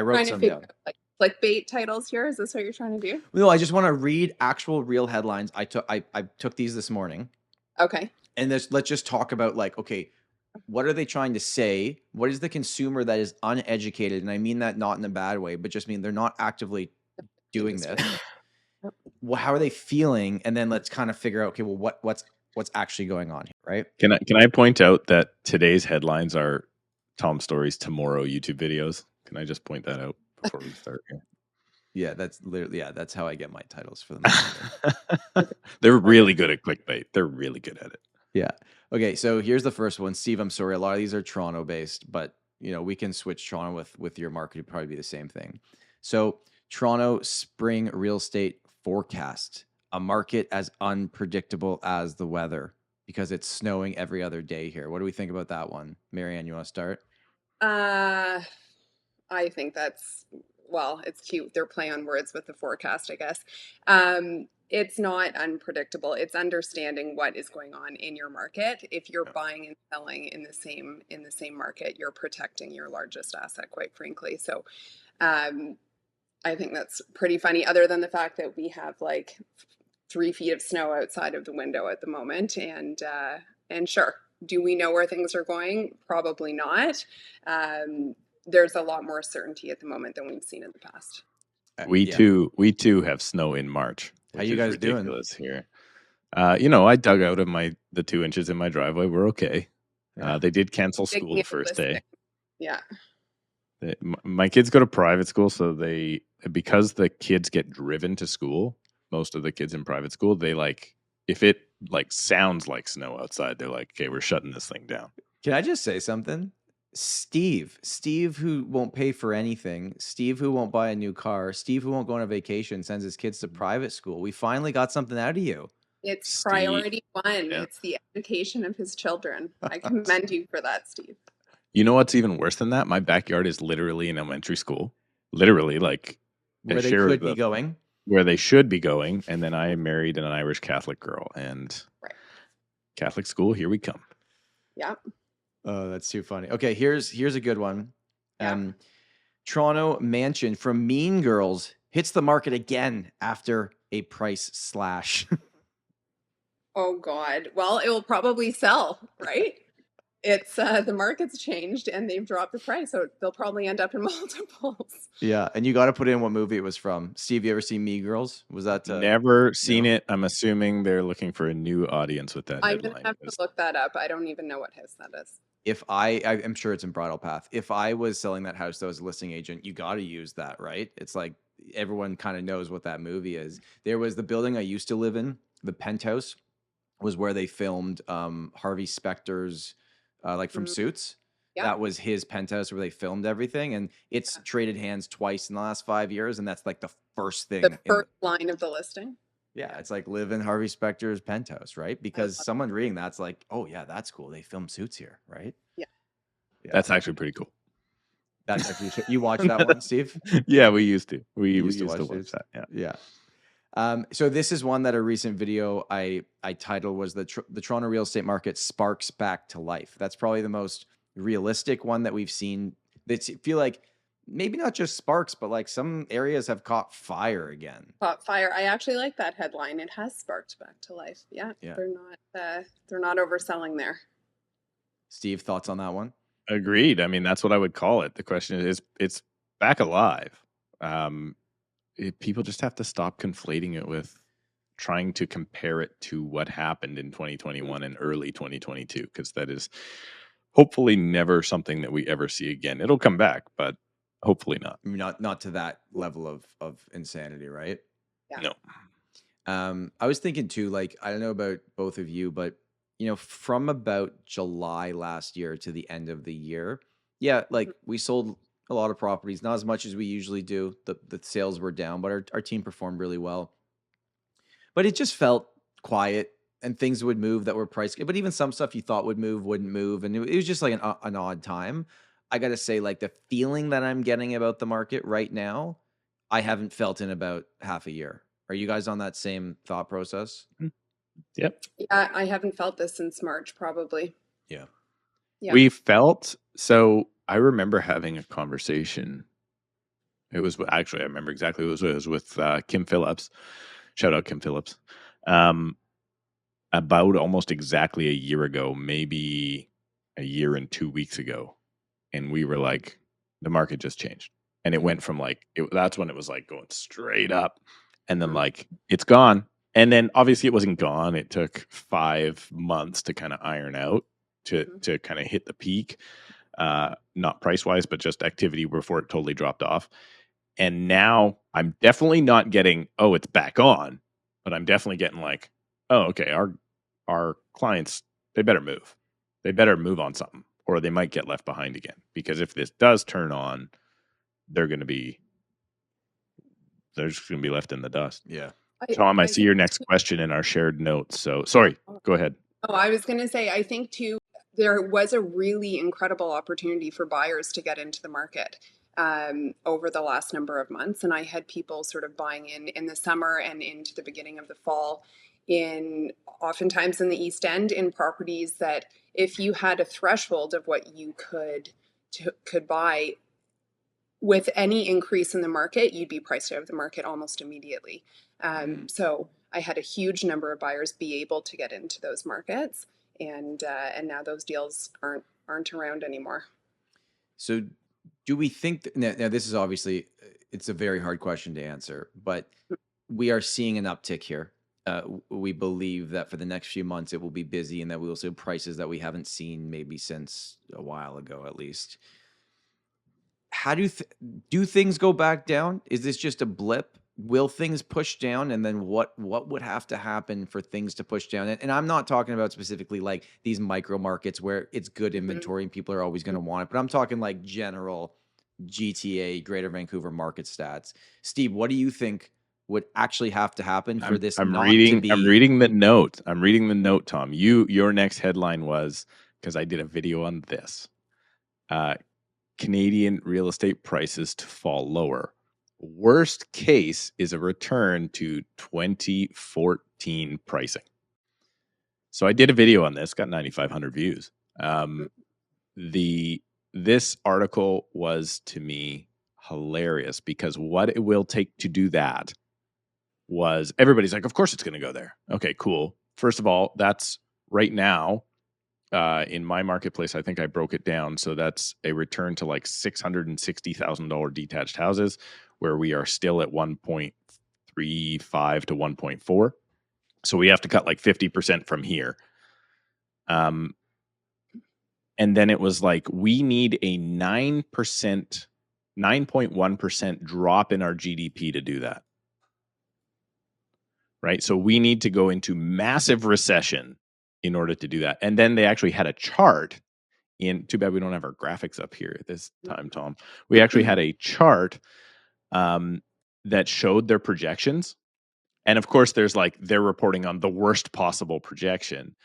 trying some to down. Like clickbait titles here. Is this what you're trying to do? No, I just want to read actual real headlines. I took these this morning. Okay. And let's just talk about, like, okay, what are they trying to say? What is the consumer that is uneducated? And I mean that not in a bad way, but just mean they're not actively doing this. Well, how are they feeling? And then let's kind of figure out, okay, well, what's actually going on here, right? Can I point out that today's headlines are Tom Storey's tomorrow YouTube videos? Can I just point that out before we start here? Yeah, that's how I get my titles for them. They're really good at clickbait. They're really good at it. Yeah. Okay, so here's the first one. Steve, I'm sorry, a lot of these are Toronto based, but we can switch Toronto with your market. It'd probably be the same thing. So Toronto spring real estate forecast, a market as unpredictable as the weather because it's snowing every other day here. What do we think about that one? Marianne, you want to start? I think that's, well, it's cute. They're play on words with the forecast, I guess. It's not unpredictable. It's understanding what is going on in your market. If you're buying and selling in the same market, you're protecting your largest asset, quite frankly. So, I think that's pretty funny, other than the fact that we have like 3 feet of snow outside of the window at the moment. And sure, do we know where things are going? Probably not. There's a lot more certainty at the moment than we've seen in the past. We too have snow in March. How you guys doing here? I dug out of the 2 inches in my driveway. We're okay. Yeah. They did cancel school the first day. Yeah. My kids go to private school, so because the kids get driven to school, most of the kids in private school, they if it sounds like snow outside, they're like, okay, we're shutting this thing down. Can I just say something? Steve who won't pay for anything, Steve who won't buy a new car, Steve who won't go on a vacation, sends his kids to private school. We finally got something out of you. It's Steve. priority one. Yeah. It's the education of his children. I commend you for that, Steve. You know what's even worse than that? My backyard is literally an elementary school. Literally, where they could be going. Where they should be going. And then I married an Irish Catholic girl. And Catholic school, here we come. Yeah. Oh, that's too funny. Okay, here's a good one. Toronto mansion from Mean Girls hits the market again after a price slash. Oh, God. Well, it will probably sell, right? It's the market's changed and they've dropped the price, so they'll probably end up in multiples. Yeah, and you got to put in what movie it was from. Steve, you ever seen Mean Girls? Was that never seen it? I'm assuming they're looking for a new audience with that. I'm gonna have to look that up. I don't even know what house that is. If I'm sure it's in Bridle Path. If I was selling that house though as a listing agent, you got to use that, right? It's like everyone kind of knows what that movie is. There was the building I used to live in, the penthouse, was where they filmed Harvey Specter's. From Suits. Yep. That was his penthouse where they filmed everything. And it's traded hands twice in the last 5 years. And that's like the first thing. The first line of the listing. Yeah, it's like live in Harvey Specter's penthouse, right? Because someone reading that's like, oh yeah, that's cool. They film Suits here, right? Yeah. Yeah, That's actually pretty cool. that's actually you watched that one, Steve? Yeah, we used to. We You used to watch Suits? that. Yeah. Yeah. So this is one that a recent video I titled was the Toronto real estate market sparks back to life. That's probably the most realistic one that we've seen. That feel like maybe not just sparks, but like some areas have caught fire again. Caught fire. I actually like that headline. It has sparked back to life. Yeah. They're not overselling there. Steve, thoughts on that one? Agreed. I mean, that's what I would call it. The question is, it's back alive. People just have to stop conflating it with trying to compare it to what happened in 2021 and early 2022, because that is hopefully never something that we ever see again. It'll come back, but hopefully not. I mean, not to that level of insanity, right? Yeah. No. I was thinking too, like, I don't know about both of you, but from about July last year to the end of the year, yeah, like we sold a lot of properties, not as much as we usually do. The sales were down, but our team performed really well. But it just felt quiet, and things would move that were priced. But even some stuff you thought would move wouldn't move, and it was just like an odd time. I got to say, like the feeling that I'm getting about the market right now, I haven't felt in about half a year. Are you guys on that same thought process? Yep. Yeah, I haven't felt this since March, probably. Yeah. We felt, so I remember having a conversation. It was actually, I remember exactly what it was with Kim Phillips. Shout out Kim Phillips. About almost exactly a year ago, maybe a year and 2 weeks ago. And we were like, the market just changed. And it went from like, that's when it was like going straight up. And then like, it's gone. And then obviously it wasn't gone. It took 5 months to kind of iron out to kind of hit the peak. Not price wise, but just activity before it totally dropped off. And now I'm definitely not getting, oh, it's back on, but I'm definitely getting like, oh, okay, our clients, they better move. They better move on something, or they might get left behind again. Because if this does turn on, they're just going to be left in the dust. Yeah. Tom, I see your next question in our shared notes. So sorry, go ahead. Oh, I was going to say, I think too, there was a really incredible opportunity for buyers to get into the market over the last number of months. And I had people sort of buying in the summer and into the beginning of the fall oftentimes in the East End in properties that if you had a threshold of what you could buy, with any increase in the market, you'd be priced out of the market almost immediately. So I had a huge number of buyers be able to get into those markets, and now those deals aren't around anymore. So do we think now this is obviously, it's a very hard question to answer, but we are seeing an uptick here. We believe that for the next few months it will be busy, and that we will see prices that we haven't seen maybe since a while ago at least. How do things go back down? Is this just a blip? Will things push down? And then what would have to happen for things to push down? And I'm not talking about specifically like these micro markets where it's good inventory and people are always going to want it, but I'm talking like general GTA, Greater Vancouver market stats. Steve, what do you think would actually have to happen for this I'm not reading, to be... I'm reading the note. I'm reading the note, Tom. Your next headline was, because I did a video on this, Canadian real estate prices to fall lower. Worst case is a return to 2014 pricing. So I did a video on this, got 9,500 views. This article was to me hilarious because what it will take to do that was everybody's like, of course it's going to go there. Okay, cool. First of all, that's right now. In my marketplace, I think I broke it down. So that's a return to like $660,000 detached houses, where we are still at 1.35 to 1.4. So we have to cut like 50% from here. And then it was like, we need a 9.1% drop in our GDP to do that. Right. So we need to go into massive recession in order to do that. And then they actually had a chart too bad we don't have our graphics up here at this time, Tom. We actually had a chart that showed their projections. And of course, there's like, they're reporting on the worst possible projection.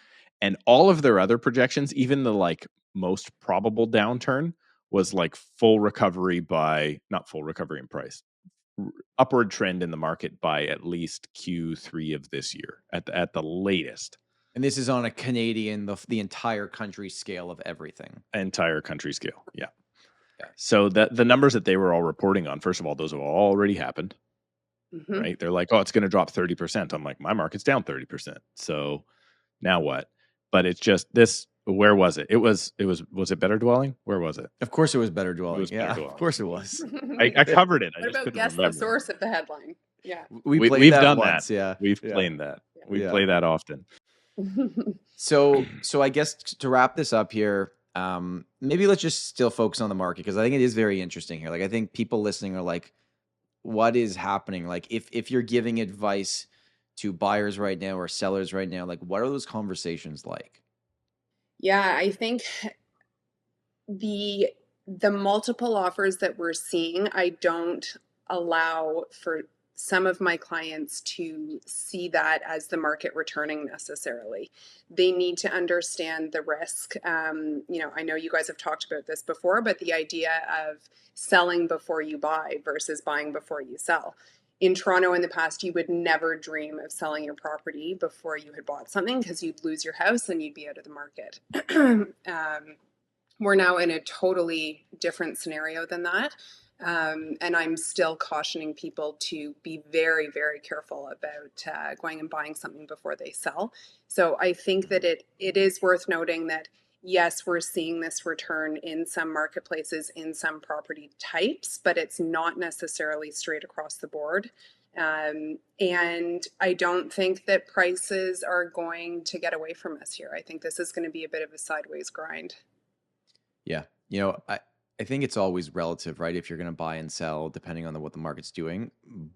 And all of their other projections, even the like most probable downturn, was like full recovery by, not full recovery in price, upward trend in the market by at least Q3 of this year at the latest. And this is on a Canadian, the entire country scale of everything. Entire country scale. Yeah. So the numbers that they were all reporting on, first of all, those have already happened. Right? They're like, oh, it's going to drop 30%. I'm like, my market's down 30%. So now what? But it's just this. Where was it? Was it Better Dwelling? Where was it? Of course it was Better Dwelling. Was Better Dwelling. Of course it was. I covered it. I What just about couldn't guess remember. the source of the headline? Yeah. We've done once. That. Yeah. We've played that. We play that often. So I guess to wrap this up here, maybe let's just still focus on the market, because I think it is very interesting here. Like, I think people listening are like, what is happening? Like, if you're giving advice to buyers right now or sellers right now, like, what are those conversations like? Yeah, I think the multiple offers that we're seeing, I don't allow for some of my clients to see that as the market returning necessarily. They need to understand the risk. You know, I know you guys have talked about this before, but the idea of selling before you buy versus buying before you sell. In Toronto in the past, you would never dream of selling your property before you had bought something, because you'd lose your house and you'd be out of the market. We're now in a totally different scenario than that. And I'm still cautioning people to be very, very careful about going and buying something before they sell. So I think that it is worth noting that, yes, we're seeing this return in some marketplaces, in some property types, but it's not necessarily straight across the board. And I don't think that prices are going to get away from us here. I think this is going to be a bit of a sideways grind. Yeah. You know, I think it's always relative, right? If you're going to buy and sell, depending on what the market's doing,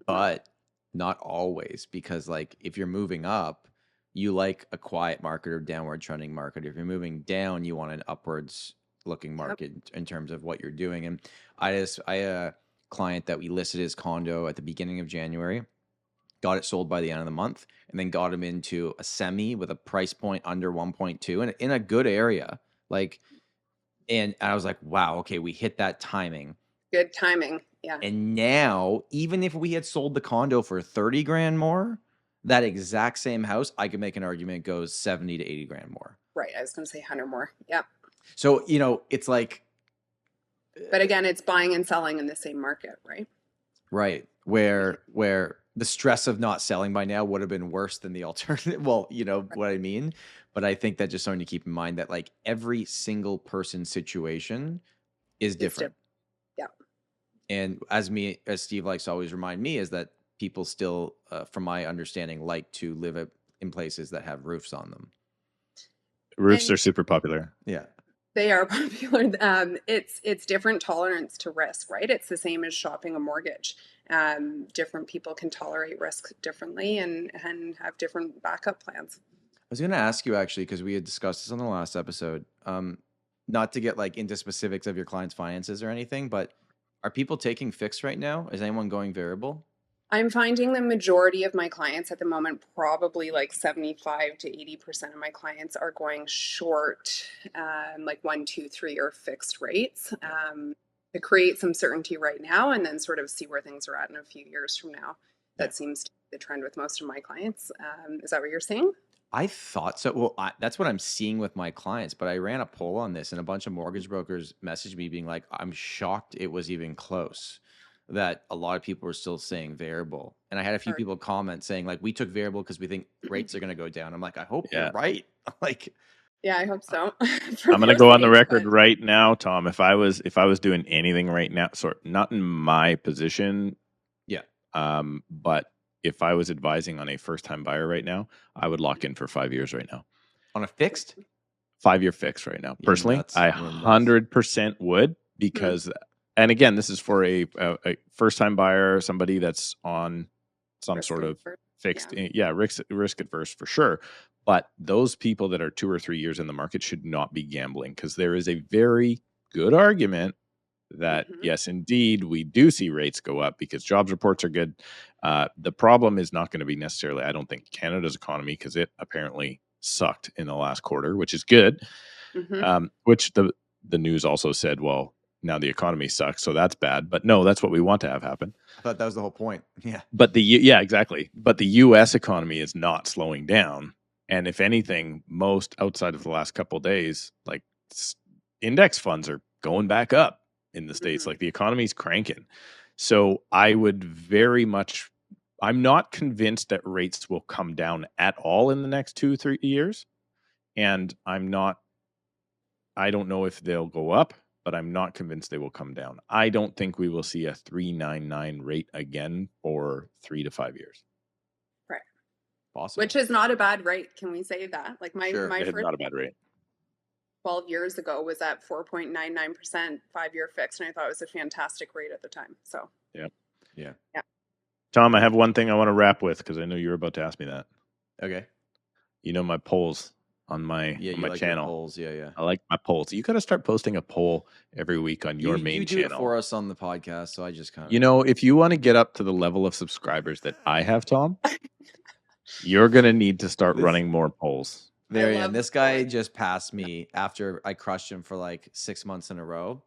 but not always, because like if you're moving up, you like a quiet market or downward trending market. If you're moving down, you want an upwards looking market in terms of what you're doing. And I had a client that we listed his condo at the beginning of January, got it sold by the end of the month, and then got him into a semi with a price point under 1.2 and in a good area. Like, and I was like, wow, okay, we hit that timing. Good timing. Yeah. And now, even if we had sold the condo for 30 grand more, that exact same house, I could make an argument goes 70 to 80 grand more. Right. I was going to say 100 more. Yeah. So, you know, it's like. But again, it's buying and selling in the same market, right? Right. Where the stress of not selling by now would have been worse than the alternative. Well, you know what I mean? But I think that's just something to keep in mind, that like every single person's situation is different. Yeah. And as Steve likes to always remind me, is that people still, from my understanding, like to live in places that have roofs on them. Roofs are super popular. Yeah. They are popular. It's different tolerance to risk, right? It's the same as shopping a mortgage. Different people can tolerate risk differently and have different backup plans. I was going to ask you actually, because we had discussed this on the last episode, not to get like into specifics of your clients' finances or anything, but are people taking fixed right now? Is anyone going variable? I'm finding the majority of my clients at the moment, probably like 75 to 80% of my clients are going short, like 1, 2, 3 or fixed rates, to create some certainty right now and then sort of see where things are at in a few years from now. That seems to be the trend with most of my clients. Is that what you're saying? I thought so. Well, that's what I'm seeing with my clients, but I ran a poll on this and a bunch of mortgage brokers messaged me being like, I'm shocked it was even close, that a lot of people were still saying variable. And I had a few people comment saying like, we took variable because we think rates are going to go down. I'm like, I hope you're right. Like, yeah, I hope so. I'm going to go on the record right now, Tom. If I was doing anything right now, not in my position. Yeah. But if I was advising on a first-time buyer right now, I would lock in for 5 years right now. On a fixed? 5-year fix right now. Personally, I 100% would, because, and again, this is for a first-time buyer, somebody that's on some risk sort of fixed, risk adverse for sure. But those people that are 2 or 3 years in the market should not be gambling, because there is a very good argument that yes, indeed, we do see rates go up because jobs reports are good. The problem is not going to be necessarily, I don't think, Canada's economy, because it apparently sucked in the last quarter, which is good. Which the news also said, well, now the economy sucks, so that's bad. But no, that's what we want to have happen. I thought that was the whole point. Yeah. But exactly. But the U.S. economy is not slowing down. And if anything, most outside of the last couple of days, like index funds are going back up in the States. Like the economy's cranking. So I would very much, I'm not convinced that rates will come down at all in the next 2-3 years. And I don't know if they'll go up, but I'm not convinced they will come down. I don't think we will see a 3.99 rate again for 3 to 5 years. Right. Possible. Which is not a bad rate. Can we say that? Like my first not a bad rate. 12 years ago was at 4.99% 5-year fixed, and I thought it was a fantastic rate at the time. So yeah. Tom, I have one thing I want to wrap with, because I know you're about to ask me that. Okay. You know my polls on my like channel. Polls. Yeah. I like my polls. You got to start posting a poll every week on your main channel. You do it for us on the podcast, so I just kind of. You know, if you want to get up to the level of subscribers that I have, Tom, you're going to need to start running more polls. Marianne, this guy just passed me after I crushed him for like 6 months in a row.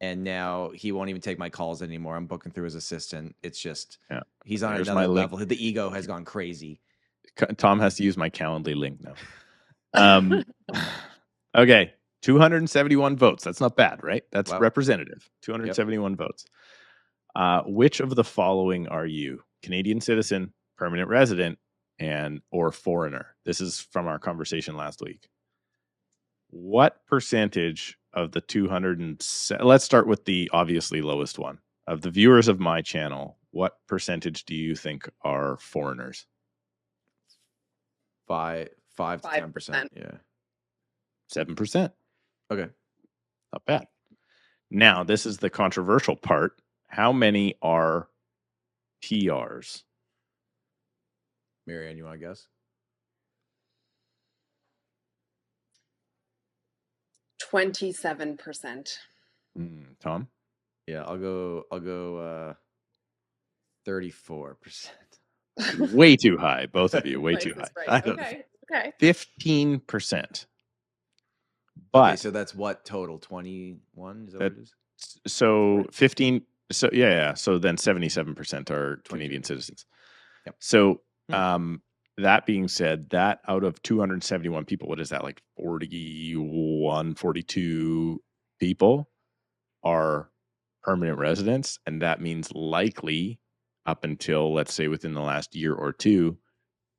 And now he won't even take my calls anymore. I'm booking through his assistant. It's just, he's on another level. The ego has gone crazy. Tom has to use my Calendly link now. Okay. 271 votes. That's not bad, right? That's representative. 271 votes. Which of the following are you? Canadian citizen, permanent resident, or foreigner? This is from our conversation last week. What percentage of the 207, let's start with the obviously lowest one, of the viewers of my channel, what percentage do you think are foreigners? 5 to 10%. Yeah. 7%. Okay. Not bad. Now, this is the controversial part. How many are PRs? Marianne, you want to guess? 27%. Tom? Yeah, I'll go 34%. Way too high, both of you. Way too high. Right. Okay. 15%. But okay, so that's what total? 21? Is that what it is? So 15. So yeah. So then 77% are Canadian citizens. Yep. So that being said, that out of 271 people, what is that, like 41, 42 people are permanent residents, and that means likely up until, let's say, within the last year or two,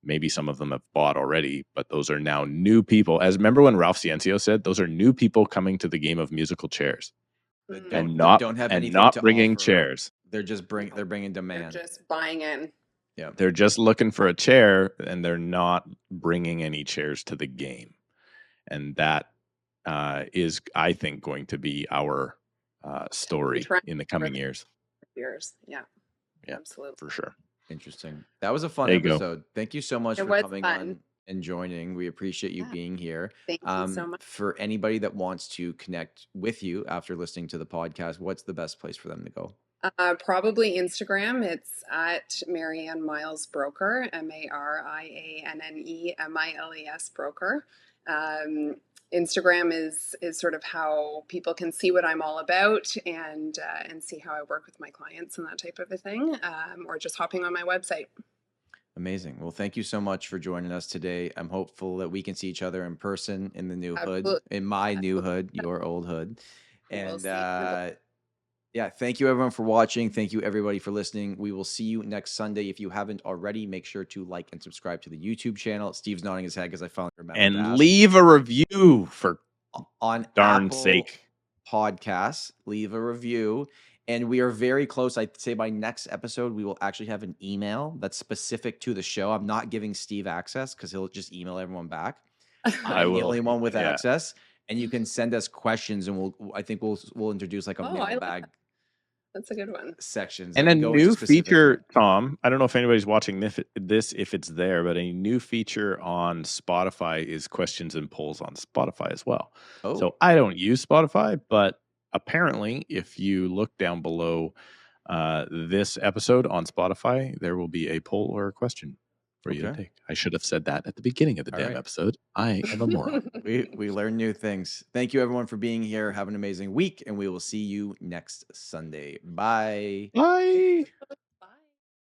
maybe some of them have bought already, but those are now new people. As remember when Ralph Ciencio said, those are new people coming to the game of musical chairs, and not bringing chairs. They're just they're bringing demand. They're just buying in. Yeah, they're just looking for a chair, and they're not bringing any chairs to the game, and that is, I think, going to be our story in the coming years. Yeah, absolutely, for sure. Interesting. That was a fun episode. Thank you so much for coming on and joining. We appreciate you being here. Thank you so much. For anybody that wants to connect with you after listening to the podcast, what's the best place for them to go? Probably Instagram. It's at Marianne Miles Broker, MarianneMiles Broker. Instagram is sort of how people can see what I'm all about and see how I work with my clients and that type of a thing, or just hopping on my website. Amazing. Well, thank you so much for joining us today. I'm hopeful that we can see each other in person in the new hood, in my new hood, your old hood. And thank you everyone for watching. Thank you everybody for listening. We will see you next Sunday. If you haven't already, make sure to like and subscribe to the YouTube channel. Steve's nodding his head because I finally remembered. And leave a review for on darn Apple sake. Podcasts. Leave a review. And we are very close. I'd say by next episode, we will actually have an email that's specific to the show. I'm not giving Steve access because he'll just email everyone back. I'm the only one with access. And you can send us questions, and we'll introduce like a mailbag. That's a good one. Sections. And a new feature, Tom, I don't know if anybody's watching this, if it's there, but a new feature on Spotify is questions and polls on Spotify as well. So I don't use Spotify, but apparently if you look down below this episode on Spotify, there will be a poll or a question for you to Okay. take. I should have said that at the beginning of the All damn right. episode. I am a moron. We learn new things. Thank you everyone for being here. Have an amazing week, and we will see you next Sunday. Bye. Bye.